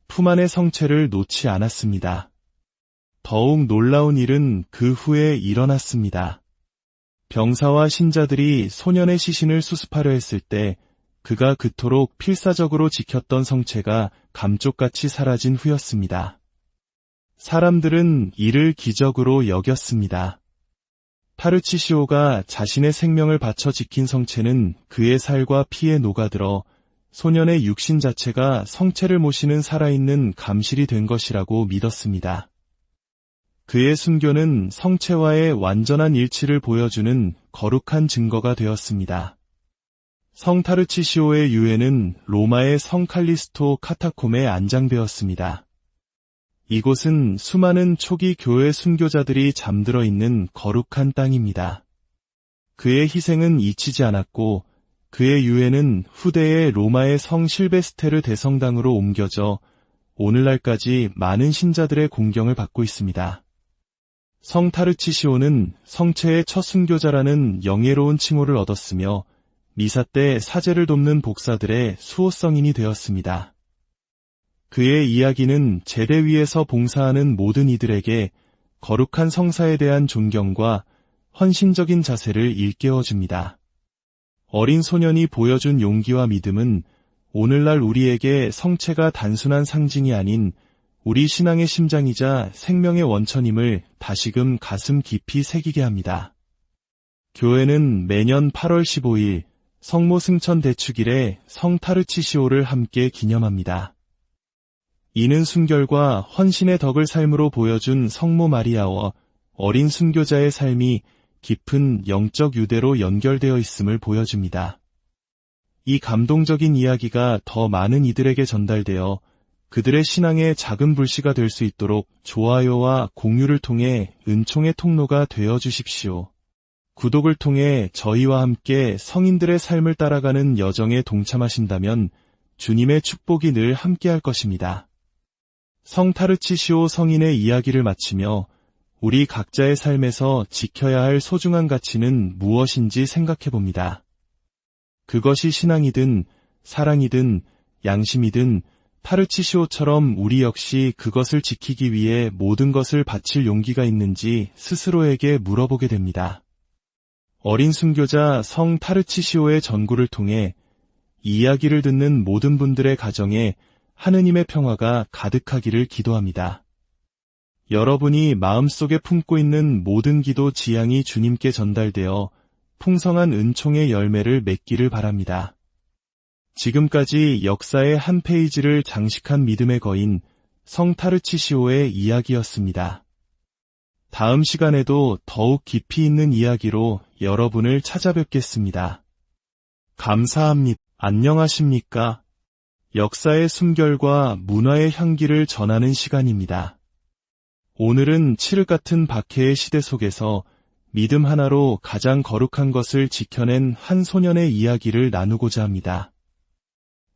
S1: 품 안의 성체를 놓지 않았습니다. 더욱 놀라운 일은 그 후에 일어났습니다. 병사와 신자들이 소년의 시신을 수습하려 했을 때 그가 그토록 필사적으로 지켰던 성체가 감쪽같이 사라진 후였습니다. 사람들은 이를 기적으로 여겼습니다. 타르치시오가 자신의 생명을 바쳐 지킨 성체는 그의 살과 피에 녹아들어 소년의 육신 자체가 성체를 모시는 살아있는 감실이 된 것이라고 믿었습니다. 그의 순교는 성체와의 완전한 일치를 보여주는 거룩한 증거가 되었습니다. 성 타르치시오의 유해는 로마의 성 칼리스토 카타콤에 안장되었습니다. 이곳은 수많은 초기 교회 순교자들이 잠들어 있는 거룩한 땅입니다. 그의 희생은 잊히지 않았고 그의 유해는 후대의 로마의 성 실베스테르 대성당으로 옮겨져 오늘날까지 많은 신자들의 공경을 받고 있습니다. 성 타르치시오는 성체의 첫 순교자라는 영예로운 칭호를 얻었으며 미사 때 사제를 돕는 복사들의 수호성인이 되었습니다. 그의 이야기는 제대 위에서 봉사하는 모든 이들에게 거룩한 성사에 대한 존경과 헌신적인 자세를 일깨워줍니다. 어린 소년이 보여준 용기와 믿음은 오늘날 우리에게 성체가 단순한 상징이 아닌 우리 신앙의 심장이자 생명의 원천임을 다시금 가슴 깊이 새기게 합니다. 교회는 매년 8월 15일 성모 승천 대축일에 성 타르치시오를 함께 기념합니다. 이는 순결과 헌신의 덕을 삶으로 보여준 성모 마리아와 어린 순교자의 삶이 깊은 영적 유대로 연결되어 있음을 보여줍니다. 이 감동적인 이야기가 더 많은 이들에게 전달되어 그들의 신앙의 작은 불씨가 될 수 있도록 좋아요와 공유를 통해 은총의 통로가 되어 주십시오. 구독을 통해 저희와 함께 성인들의 삶을 따라가는 여정에 동참하신다면 주님의 축복이 늘 함께할 것입니다. 성 타르치시오 성인의 이야기를 마치며 우리 각자의 삶에서 지켜야 할 소중한 가치는 무엇인지 생각해 봅니다. 그것이 신앙이든 사랑이든 양심이든 타르치시오처럼 우리 역시 그것을 지키기 위해 모든 것을 바칠 용기가 있는지 스스로에게 물어보게 됩니다. 어린 순교자 성 타르치시오의 전구를 통해 이 이야기를 듣는 모든 분들의 가정에 하느님의 평화가 가득하기를 기도합니다. 여러분이 마음속에 품고 있는 모든 기도 지향이 주님께 전달되어 풍성한 은총의 열매를 맺기를 바랍니다. 지금까지 역사의 한 페이지를 장식한 믿음의 거인 성 타르치시오의 이야기였습니다. 다음 시간에도 더욱 깊이 있는 이야기로 여러분을 찾아뵙겠습니다. 감사합니다. 안녕하십니까? 역사의 숨결과 문화의 향기를 전하는 시간입니다. 오늘은 칠흑 같은 박해의 시대 속에서 믿음 하나로 가장 거룩한 것을 지켜낸 한 소년의 이야기를 나누고자 합니다.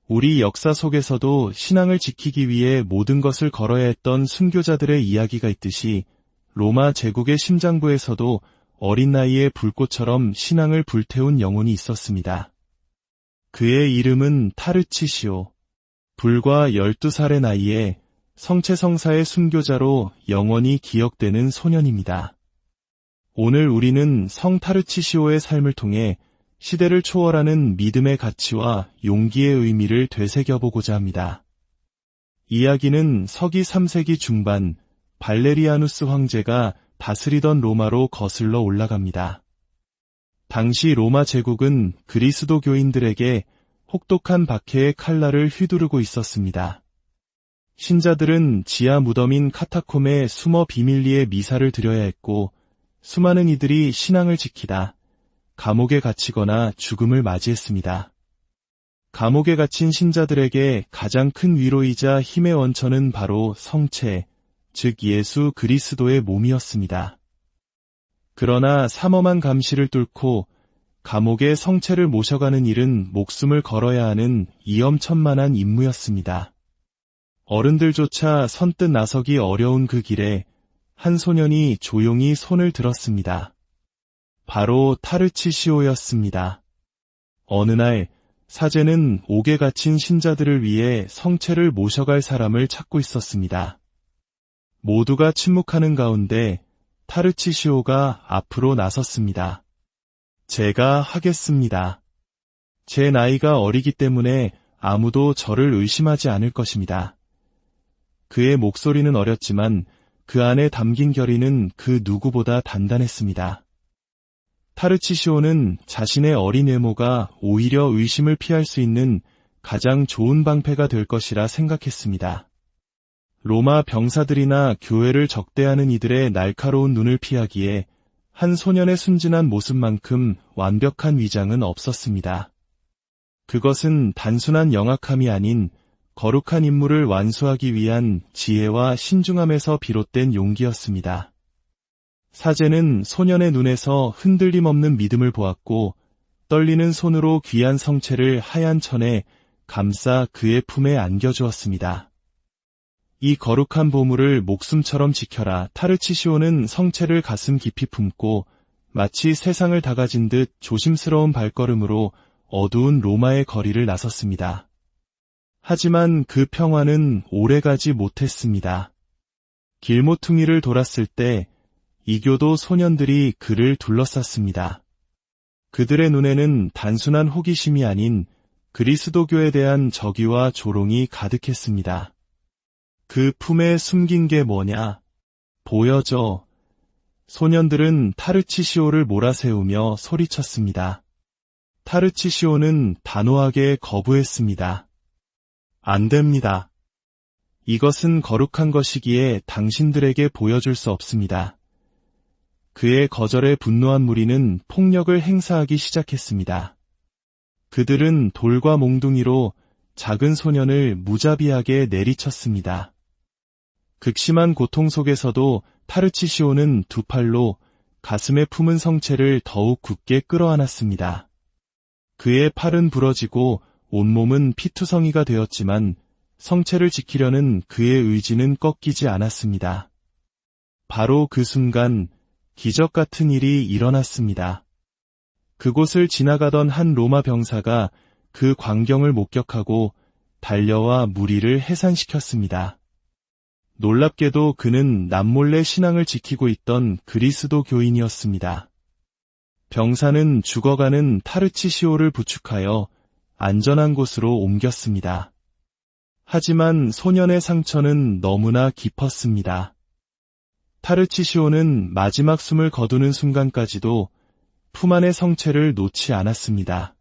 S1: 우리 역사 속에서도 신앙을 지키기 위해 모든 것을 걸어야 했던 순교자들의 이야기가 있듯이 로마 제국의 심장부에서도 어린 나이에 불꽃처럼 신앙을 불태운 영혼이 있었습니다. 그의 이름은 타르치시오. 불과 12살의 나이에 성체성사의 순교자로 영원히 기억되는 소년입니다. 오늘 우리는 성 타르치시오의 삶을 통해 시대를 초월하는 믿음의 가치와 용기의 의미를 되새겨보고자 합니다. 이야기는 서기 3세기 중반 발레리아누스 황제가 다스리던 로마로 거슬러 올라갑니다. 당시 로마 제국은 그리스도 교인들에게 혹독한 박해의 칼날을 휘두르고 있었습니다. 신자들은 지하 무덤인 카타콤에 숨어 비밀리에 미사를 드려야 했고, 수많은 이들이 신앙을 지키다 감옥에 갇히거나 죽음을 맞이했습니다. 감옥에 갇힌 신자들에게 가장 큰 위로이자 힘의 원천은 바로 성체, 즉 예수 그리스도의 몸이었습니다. 그러나 삼엄한 감시를 뚫고 감옥에 성체를 모셔가는 일은 목숨을 걸어야 하는 위험천만한 임무였습니다. 어른들조차 선뜻 나서기 어려운 그 길에 한 소년이 조용히 손을 들었습니다. 바로 타르치시오였습니다. 어느 날 사제는 옥에 갇힌 신자들을 위해 성체를 모셔갈 사람을 찾고 있었습니다. 모두가 침묵하는 가운데 타르치시오가 앞으로 나섰습니다. 제가 하겠습니다. 제 나이가 어리기 때문에 아무도 저를 의심하지 않을 것입니다. 그의 목소리는 어렸지만 그 안에 담긴 결의는 그 누구보다 단단했습니다. 타르치시오는 자신의 어린 외모가 오히려 의심을 피할 수 있는 가장 좋은 방패가 될 것이라 생각했습니다. 로마 병사들이나 교회를 적대하는 이들의 날카로운 눈을 피하기에 한 소년의 순진한 모습만큼 완벽한 위장은 없었습니다. 그것은 단순한 영악함이 아닌 거룩한 임무를 완수하기 위한 지혜와 신중함에서 비롯된 용기였습니다. 사제는 소년의 눈에서 흔들림 없는 믿음을 보았고 떨리는 손으로 귀한 성체를 하얀 천에 감싸 그의 품에 안겨주었습니다. 이 거룩한 보물을 목숨처럼 지켜라. 타르치시오는 성체를 가슴 깊이 품고 마치 세상을 다가진 듯 조심스러운 발걸음으로 어두운 로마의 거리를 나섰습니다. 하지만 그 평화는 오래가지 못했습니다. 길모퉁이를 돌았을 때 이교도 소년들이 그를 둘러쌌습니다. 그들의 눈에는 단순한 호기심이 아닌 그리스도교에 대한 적의와 조롱이 가득했습니다. 그 품에 숨긴 게 뭐냐? 보여줘. 소년들은 타르치시오를 몰아세우며 소리쳤습니다. 타르치시오는 단호하게 거부했습니다. 안 됩니다. 이것은 거룩한 것이기에 당신들에게 보여줄 수 없습니다. 그의 거절에 분노한 무리는 폭력을 행사하기 시작했습니다. 그들은 돌과 몽둥이로 작은 소년을 무자비하게 내리쳤습니다. 극심한 고통 속에서도 타르치시오는 두 팔로 가슴에 품은 성체를 더욱 굳게 끌어안았습니다. 그의 팔은 부러지고 온몸은 피투성이가 되었지만 성체를 지키려는 그의 의지는 꺾이지 않았습니다. 바로 그 순간 기적 같은 일이 일어났습니다. 그곳을 지나가던 한 로마 병사가 그 광경을 목격하고 달려와 무리를 해산시켰습니다. 놀랍게도 그는 남몰래 신앙을 지키고 있던 그리스도 교인이었습니다. 병사는 죽어가는 타르치시오를 부축하여 안전한 곳으로 옮겼습니다. 하지만 소년의 상처는 너무나 깊었습니다. 타르치시오는 마지막 숨을 거두는 순간까지도 품 안의 성체를 놓지 않았습니다.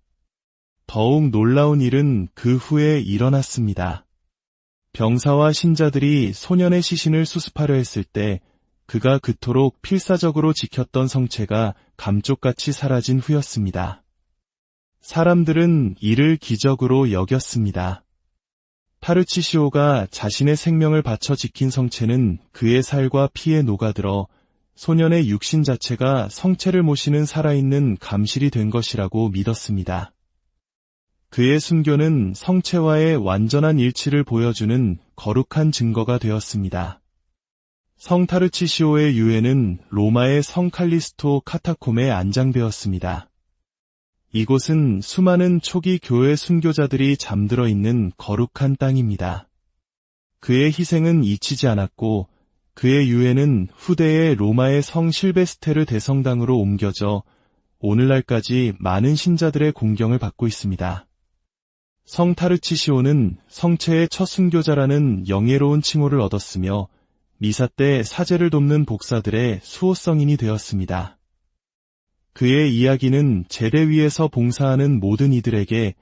S1: 더욱 놀라운 일은 그 후에 일어났습니다. 병사와 신자들이 소년의 시신을 수습하려 했을 때 그가 그토록 필사적으로 지켰던 성체가 감쪽같이 사라진 후였습니다. 사람들은 이를 기적으로 여겼습니다. 타르치시오가 자신의 생명을 바쳐 지킨 성체는 그의 살과 피에 녹아들어 소년의 육신 자체가 성체를 모시는 살아있는 감실이 된 것이라고 믿었습니다. 그의 순교는 성체와의 완전한 일치를 보여주는 거룩한 증거가 되었습니다. 성 타르치시오의 유해는 로마의 성 칼리스토 카타콤에 안장되었습니다. 이곳은 수많은 초기 교회 순교자들이 잠들어 있는 거룩한 땅입니다. 그의 희생은 잊히지 않았고 그의 유해는 후대에 로마의 성 실베스테르 대성당으로 옮겨져 오늘날까지 많은 신자들의 공경을 받고 있습니다. 성 타르치시오는 성체의 첫 순교자라는 영예로운 칭호를 얻었으며 미사 때 사제를 돕는 복사들의 수호성인이 되었습니다. 그의 이야기는 제대 위에서 봉사하는 모든 이들에게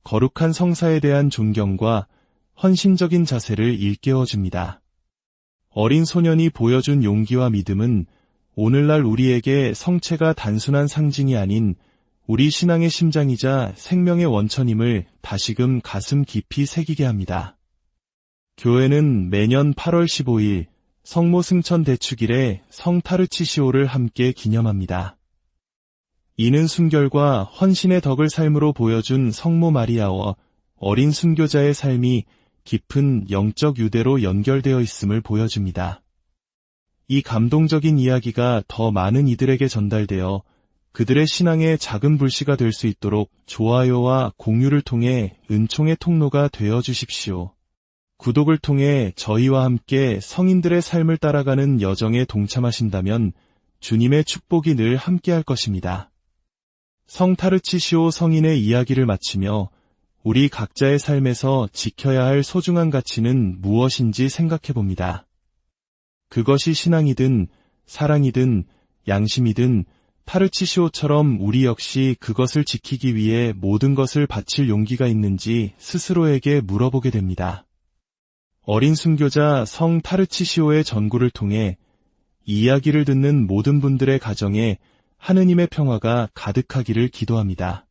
S1: 거룩한 성사에 대한 존경과 헌신적인 자세를 일깨워줍니다. 어린 소년이 보여준 용기와 믿음은 오늘날 우리에게 성체가 단순한 상징이 아닌 우리 신앙의 심장이자 생명의 원천임을 다시금 가슴 깊이 새기게 합니다. 교회는 매년 8월 15일 성모 승천 대축일에 성 타르치시오를 함께 기념합니다. 이는 순결과 헌신의 덕을 삶으로 보여준 성모 마리아와 어린 순교자의 삶이 깊은 영적 유대로 연결되어 있음을 보여줍니다. 이 감동적인 이야기가 더 많은 이들에게 전달되어 그들의 신앙의 작은 불씨가 될 수 있도록 좋아요와 공유를 통해 은총의 통로가 되어 주십시오. 구독을 통해 저희와 함께 성인들의 삶을 따라가는 여정에 동참하신다면 주님의 축복이 늘 함께할 것입니다. 성 타르치시오 성인의 이야기를 마치며 우리 각자의 삶에서 지켜야 할 소중한 가치는 무엇인지 생각해 봅니다. 그것이 신앙이든 사랑이든 양심이든 타르치시오처럼 우리 역시 그것을 지키기 위해 모든 것을 바칠 용기가 있는지 스스로에게 물어보게 됩니다. 어린 순교자 성 타르치시오의 전구를 통해 이 이야기를 듣는 모든 분들의 가정에 하느님의 평화가 가득하기를 기도합니다.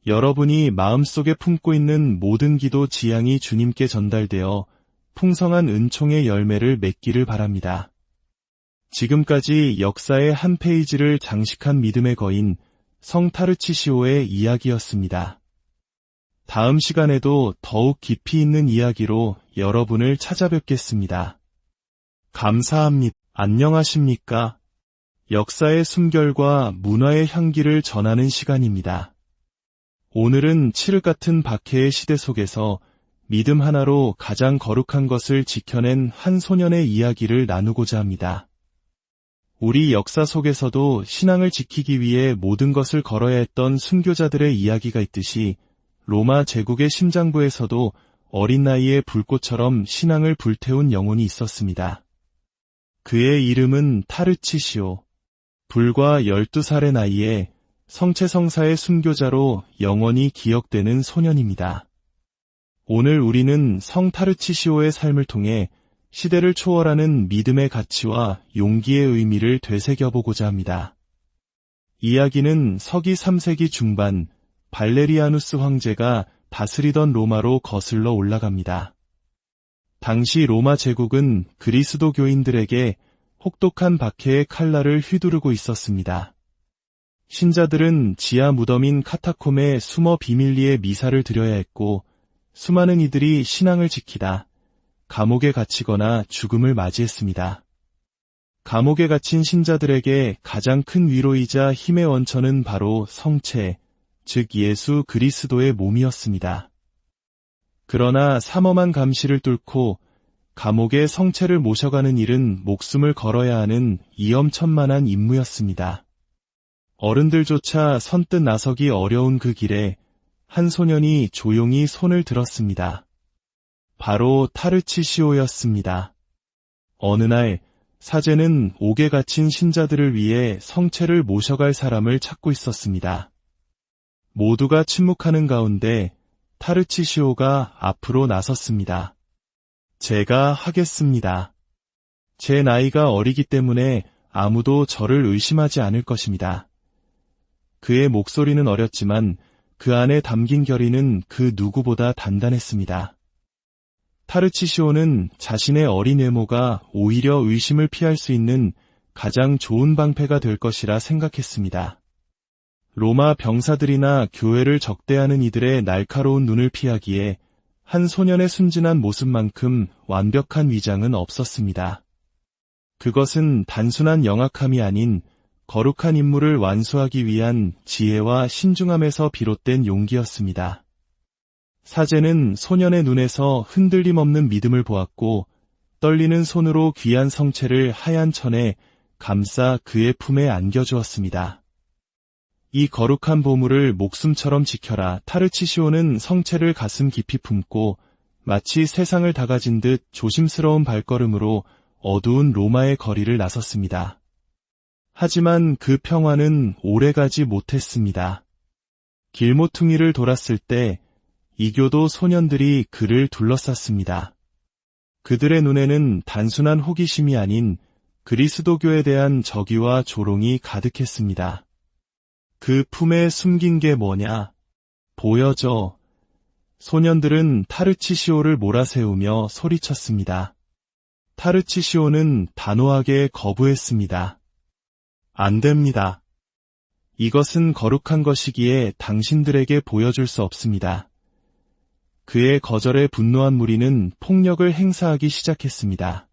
S1: 여러분이 마음속에 품고 있는 모든 기도 지향이 주님께 전달되어 풍성한 은총의 열매를 맺기를 바랍니다. 지금까지 역사의 한 페이지를 장식한 믿음의 거인 성 타르치시오의 이야기였습니다. 다음 시간에도 더욱 깊이 있는 이야기로 여러분을 찾아뵙겠습니다. 감사합니다. 안녕하십니까? 역사의 숨결과 문화의 향기를 전하는 시간입니다. 오늘은 칠흑 같은 박해의 시대 속에서 믿음 하나로 가장 거룩한 것을 지켜낸 한 소년의 이야기를 나누고자 합니다. 우리 역사 속에서도 신앙을 지키기 위해 모든 것을 걸어야 했던 순교자들의 이야기가 있듯이 로마 제국의 심장부에서도 어린 나이에 불꽃처럼 신앙을 불태운 영혼이 있었습니다. 그의 이름은 타르치시오. 불과 12살의 나이에 성체성사의 순교자로 영원히 기억되는 소년입니다. 오늘 우리는 성 타르치시오의 삶을 통해 시대를 초월하는 믿음의 가치와 용기의 의미를 되새겨보고자 합니다. 이야기는 서기 3세기 중반 발레리아누스 황제가 다스리던 로마로 거슬러 올라갑니다. 당시 로마 제국은 그리스도 교인들에게 혹독한 박해의 칼날을 휘두르고 있었습니다. 신자들은 지하 무덤인 카타콤에 숨어 비밀리에 미사를 드려야 했고 수많은 이들이 신앙을 지키다 감옥에 갇히거나 죽음을 맞이했습니다. 감옥에 갇힌 신자들에게 가장 큰 위로이자 힘의 원천은 바로 성체, 즉 예수 그리스도의 몸이었습니다. 그러나 삼엄한 감시를 뚫고 감옥에 성체를 모셔가는 일은 목숨을 걸어야 하는 위험천만한 임무였습니다. 어른들조차 선뜻 나서기 어려운 그 길에 한 소년이 조용히 손을 들었습니다. 바로 타르치시오였습니다. 어느 날 사제는 옥에 갇힌 신자들을 위해 성체를 모셔갈 사람을 찾고 있었습니다. 모두가 침묵하는 가운데 타르치시오가 앞으로 나섰습니다. 제가 하겠습니다. 제 나이가 어리기 때문에 아무도 저를 의심하지 않을 것입니다. 그의 목소리는 어렸지만 그 안에 담긴 결의는 그 누구보다 단단했습니다. 타르치시오는 자신의 어린 외모가 오히려 의심을 피할 수 있는 가장 좋은 방패가 될 것이라 생각했습니다. 로마 병사들이나 교회를 적대하는 이들의 날카로운 눈을 피하기에 한 소년의 순진한 모습만큼 완벽한 위장은 없었습니다. 그것은 단순한 영악함이 아닌 거룩한 임무를 완수하기 위한 지혜와 신중함에서 비롯된 용기였습니다. 사제는 소년의 눈에서 흔들림 없는 믿음을 보았고 떨리는 손으로 귀한 성체를 하얀 천에 감싸 그의 품에 안겨주었습니다. 이 거룩한 보물을 목숨처럼 지켜라. 타르치시오는 성체를 가슴 깊이 품고 마치 세상을 다 가진 듯 조심스러운 발걸음으로 어두운 로마의 거리를 나섰습니다. 하지만 그 평화는 오래가지 못했습니다. 길모퉁이를 돌았을 때 이교도 소년들이 그를 둘러쌌습니다. 그들의 눈에는 단순한 호기심이 아닌 그리스도교에 대한 적의와 조롱이 가득했습니다. 그 품에 숨긴 게 뭐냐? 보여줘. 소년들은 타르치시오를 몰아세우며 소리쳤습니다. 타르치시오는 단호하게 거부했습니다. 안 됩니다. 이것은 거룩한 것이기에 당신들에게 보여줄 수 없습니다. 그의 거절에 분노한 무리는 폭력을 행사하기 시작했습니다.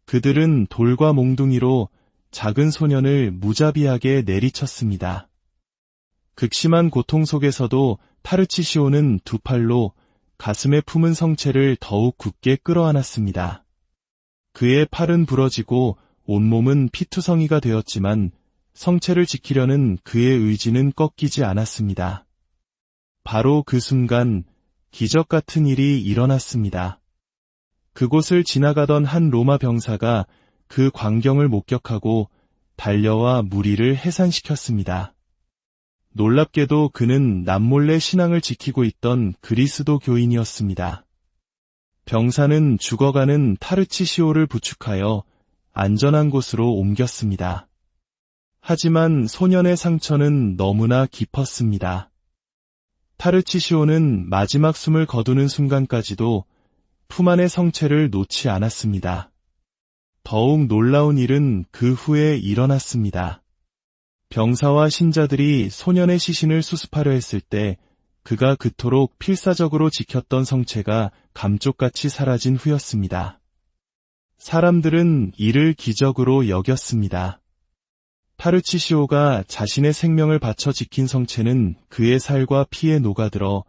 S1: 그들은 돌과 몽둥이로 작은 소년을 무자비하게 내리쳤습니다. 극심한 고통 속에서도 타르치시오는 두 팔로 가슴에 품은 성체를 더욱 굳게 끌어안았습니다. 그의 팔은 부러지고 온몸은 피투성이가 되었지만 성체를 지키려는 그의 의지는 꺾이지 않았습니다. 바로 그 순간 기적 같은 일이 일어났습니다. 그곳을 지나가던 한 로마 병사가 그 광경을 목격하고 달려와 무리를 해산시켰습니다. 놀랍게도 그는 남몰래 신앙을 지키고 있던 그리스도 교인이었습니다. 병사는 죽어가는 타르치시오를 부축하여 안전한 곳으로 옮겼습니다. 하지만 소년의 상처는 너무나 깊었습니다. 타르치시오는 마지막 숨을 거두는 순간까지도 품 안의 성체를 놓지 않았습니다. 더욱 놀라운 일은 그 후에 일어났습니다. 병사와 신자들이 소년의 시신을 수습하려 했을 때 그가 그토록 필사적으로 지켰던 성체가 감쪽같이 사라진 후였습니다. 사람들은 이를 기적으로 여겼습니다. 타르치시오가 자신의 생명을 바쳐 지킨 성체는 그의 살과 피에 녹아들어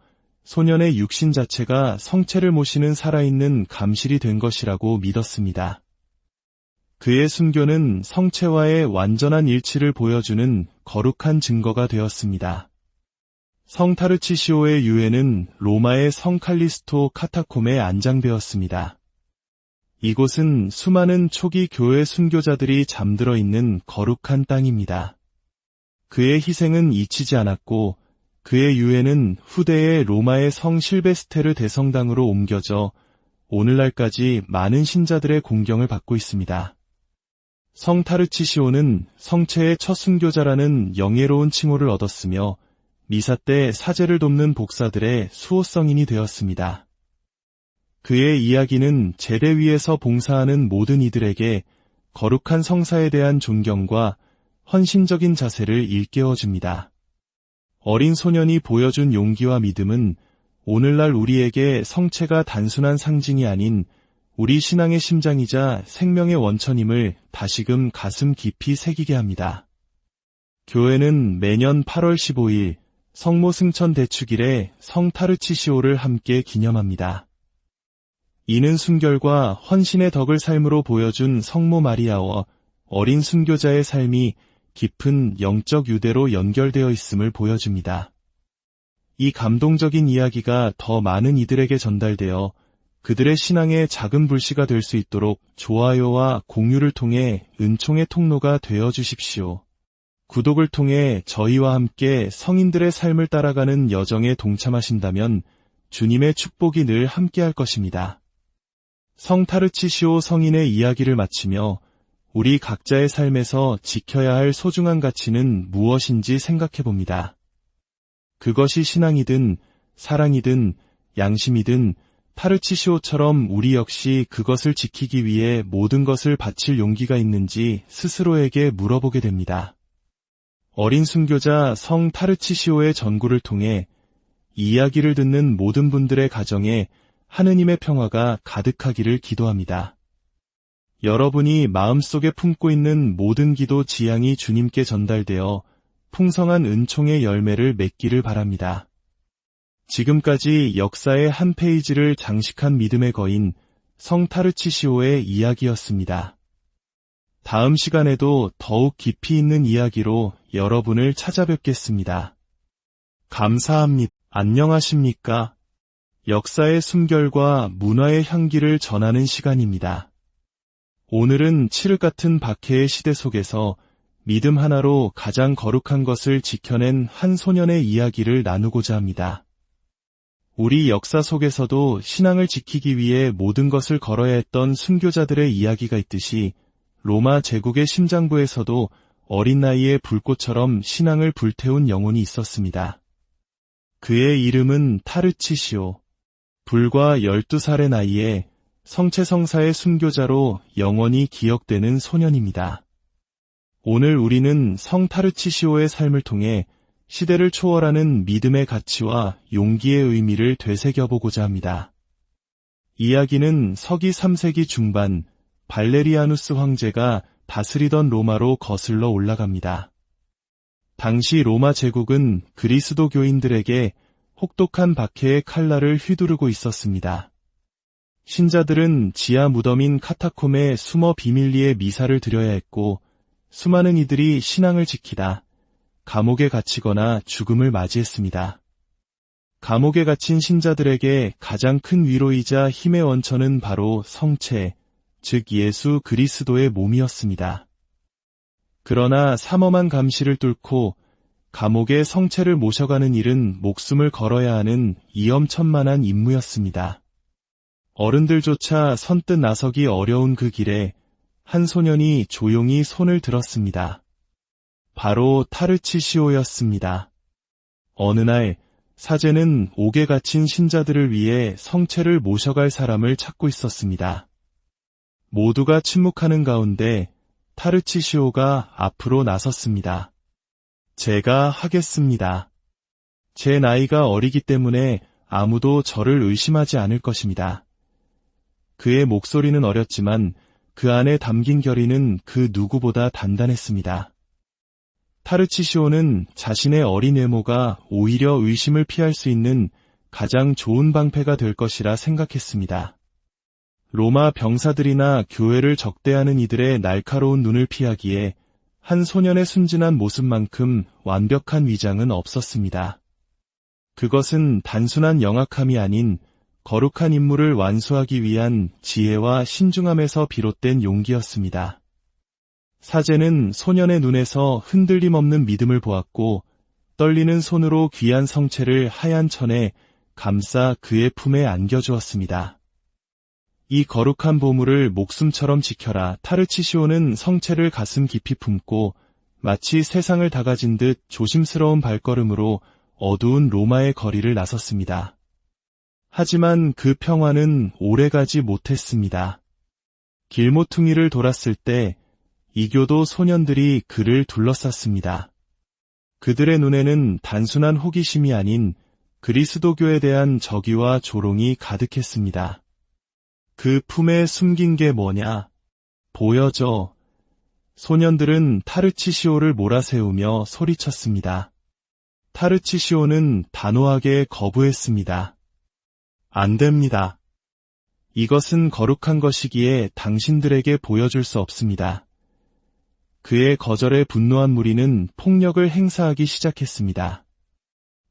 S1: 소년의 육신 자체가 성체를 모시는 살아있는 감실이 된 것이라고 믿었습니다. 그의 순교는 성체와의 완전한 일치를 보여주는 거룩한 증거가 되었습니다. 성 타르치시오의 유해는 로마의 성 칼리스토 카타콤에 안장되었습니다. 이곳은 수많은 초기 교회 순교자들이 잠들어 있는 거룩한 땅입니다. 그의 희생은 잊히지 않았고 그의 유해는 후대에 로마의 성 실베스테르 대성당으로 옮겨져 오늘날까지 많은 신자들의 공경을 받고 있습니다. 성 타르치시오는 성체의 첫 순교자라는 영예로운 칭호를 얻었으며 미사 때 사제를 돕는 복사들의 수호성인이 되었습니다. 그의 이야기는 제대 위에서 봉사하는 모든 이들에게 거룩한 성사에 대한 존경과 헌신적인 자세를 일깨워줍니다. 어린 소년이 보여준 용기와 믿음은 오늘날 우리에게 성체가 단순한 상징이 아닌 우리 신앙의 심장이자 생명의 원천임을 다시금 가슴 깊이 새기게 합니다. 교회는 매년 8월 15일 성모 승천 대축일에 성 타르치시오를 함께 기념합니다. 이는 순결과 헌신의 덕을 삶으로 보여준 성모 마리아와 어린 순교자의 삶이 깊은 영적 유대로 연결되어 있음을 보여줍니다. 이 감동적인 이야기가 더 많은 이들에게 전달되어 그들의 신앙의 작은 불씨가 될 수 있도록 좋아요와 공유를 통해 은총의 통로가 되어 주십시오. 구독을 통해 저희와 함께 성인들의 삶을 따라가는 여정에 동참하신다면 주님의 축복이 늘 함께할 것입니다. 성 타르치시오 성인의 이야기를 마치며 우리 각자의 삶에서 지켜야 할 소중한 가치는 무엇인지 생각해봅니다. 그것이 신앙이든 사랑이든 양심이든 타르치시오처럼 우리 역시 그것을 지키기 위해 모든 것을 바칠 용기가 있는지 스스로에게 물어보게 됩니다. 어린 순교자 성 타르치시오의 전구를 통해 이 이야기를 듣는 모든 분들의 가정에 하느님의 평화가 가득하기를 기도합니다. 여러분이 마음속에 품고 있는 모든 기도 지향이 주님께 전달되어 풍성한 은총의 열매를 맺기를 바랍니다. 지금까지 역사의 한 페이지를 장식한 믿음의 거인 성 타르치시오의 이야기였습니다. 다음 시간에도 더욱 깊이 있는 이야기로 여러분을 찾아뵙겠습니다. 감사합니다. 안녕하십니까? 역사의 숨결과 문화의 향기를 전하는 시간입니다. 오늘은 칠흑 같은 박해의 시대 속에서 믿음 하나로 가장 거룩한 것을 지켜낸 한 소년의 이야기를 나누고자 합니다. 우리 역사 속에서도 신앙을 지키기 위해 모든 것을 걸어야 했던 순교자들의 이야기가 있듯이 로마 제국의 심장부에서도 어린 나이에 불꽃처럼 신앙을 불태운 영혼이 있었습니다. 그의 이름은 타르치시오. 불과 12살의 나이에 성체성사의 순교자로 영원히 기억되는 소년입니다. 오늘 우리는 성 타르치시오의 삶을 통해 시대를 초월하는 믿음의 가치와 용기의 의미를 되새겨보고자 합니다. 이야기는 서기 3세기 중반 발레리아누스 황제가 다스리던 로마로 거슬러 올라갑니다. 당시 로마 제국은 그리스도교인들에게 혹독한 박해의 칼날을 휘두르고 있었습니다. 신자들은 지하 무덤인 카타콤에 숨어 비밀리에 미사를 드려야 했고 수많은 이들이 신앙을 지키다 감옥에 갇히거나 죽음을 맞이했습니다. 감옥에 갇힌 신자들에게 가장 큰 위로이자 힘의 원천은 바로 성체, 즉 예수 그리스도의 몸이었습니다. 그러나 삼엄한 감시를 뚫고 감옥에 성체를 모셔가는 일은 목숨을 걸어야 하는 위험천만한 임무였습니다. 어른들조차 선뜻 나서기 어려운 그 길에 한 소년이 조용히 손을 들었습니다. 바로 타르치시오였습니다. 어느 날 사제는 옥에 갇힌 신자들을 위해 성체를 모셔갈 사람을 찾고 있었습니다. 모두가 침묵하는 가운데 타르치시오가 앞으로 나섰습니다. 제가 하겠습니다. 제 나이가 어리기 때문에 아무도 저를 의심하지 않을 것입니다. 그의 목소리는 어렸지만 그 안에 담긴 결의는 그 누구보다 단단했습니다. 타르치시오는 자신의 어린 외모가 오히려 의심을 피할 수 있는 가장 좋은 방패가 될 것이라 생각했습니다. 로마 병사들이나 교회를 적대하는 이들의 날카로운 눈을 피하기에 한 소년의 순진한 모습만큼 완벽한 위장은 없었습니다. 그것은 단순한 영악함이 아닌 거룩한 임무를 완수하기 위한 지혜와 신중함에서 비롯된 용기였습니다. 사제는 소년의 눈에서 흔들림 없는 믿음을 보았고 떨리는 손으로 귀한 성체를 하얀 천에 감싸 그의 품에 안겨주었습니다. 이 거룩한 보물을 목숨처럼 지켜라. 타르치시오는 성체를 가슴 깊이 품고 마치 세상을 다 가진 듯 조심스러운 발걸음으로 어두운 로마의 거리를 나섰습니다. 하지만 그 평화는 오래가지 못했습니다. 길모퉁이를 돌았을 때 이교도 소년들이 그를 둘러쌌습니다. 그들의 눈에는 단순한 호기심이 아닌 그리스도교에 대한 적의와 조롱이 가득했습니다. 그 품에 숨긴 게 뭐냐? 보여줘. 소년들은 타르치시오를 몰아세우며 소리쳤습니다. 타르치시오는 단호하게 거부했습니다. 안 됩니다. 이것은 거룩한 것이기에 당신들에게 보여줄 수 없습니다. 그의 거절에 분노한 무리는 폭력을 행사하기 시작했습니다.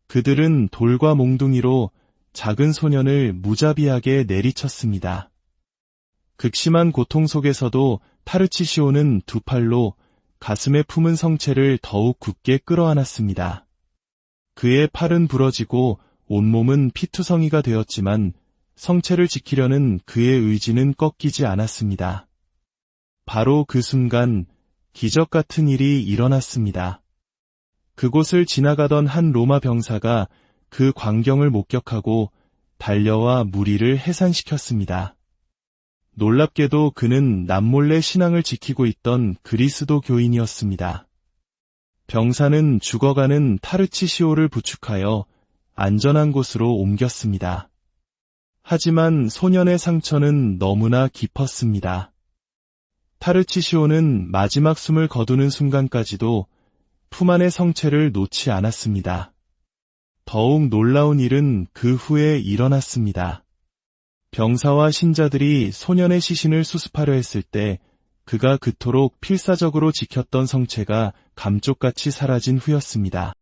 S1: 그들은 돌과 몽둥이로 작은 소년을 무자비하게 내리쳤습니다. 극심한 고통 속에서도 타르치시오는 두 팔로 가슴에 품은 성체를 더욱 굳게 끌어안았습니다. 그의 팔은 부러지고 온몸은 피투성이가 되었지만 성체를 지키려는 그의 의지는 꺾이지 않았습니다. 바로 그 순간 기적 같은 일이 일어났습니다. 그곳을 지나가던 한 로마 병사가 그 광경을 목격하고 달려와 무리를 해산시켰습니다. 놀랍게도 그는 남몰래 신앙을 지키고 있던 그리스도 교인이었습니다. 병사는 죽어가는 타르치시오를 부축하여 안전한 곳으로 옮겼습니다. 하지만 소년의 상처는 너무나 깊었습니다. 타르치시오는 마지막 숨을 거두는 순간까지도 품 안의 성체를 놓지 않았습니다. 더욱 놀라운 일은 그 후에 일어났습니다. 병사와 신자들이 소년의 시신을 수습하려 했을 때 그가 그토록 필사적으로 지켰던 성체가 감쪽같이 사라진 후였습니다.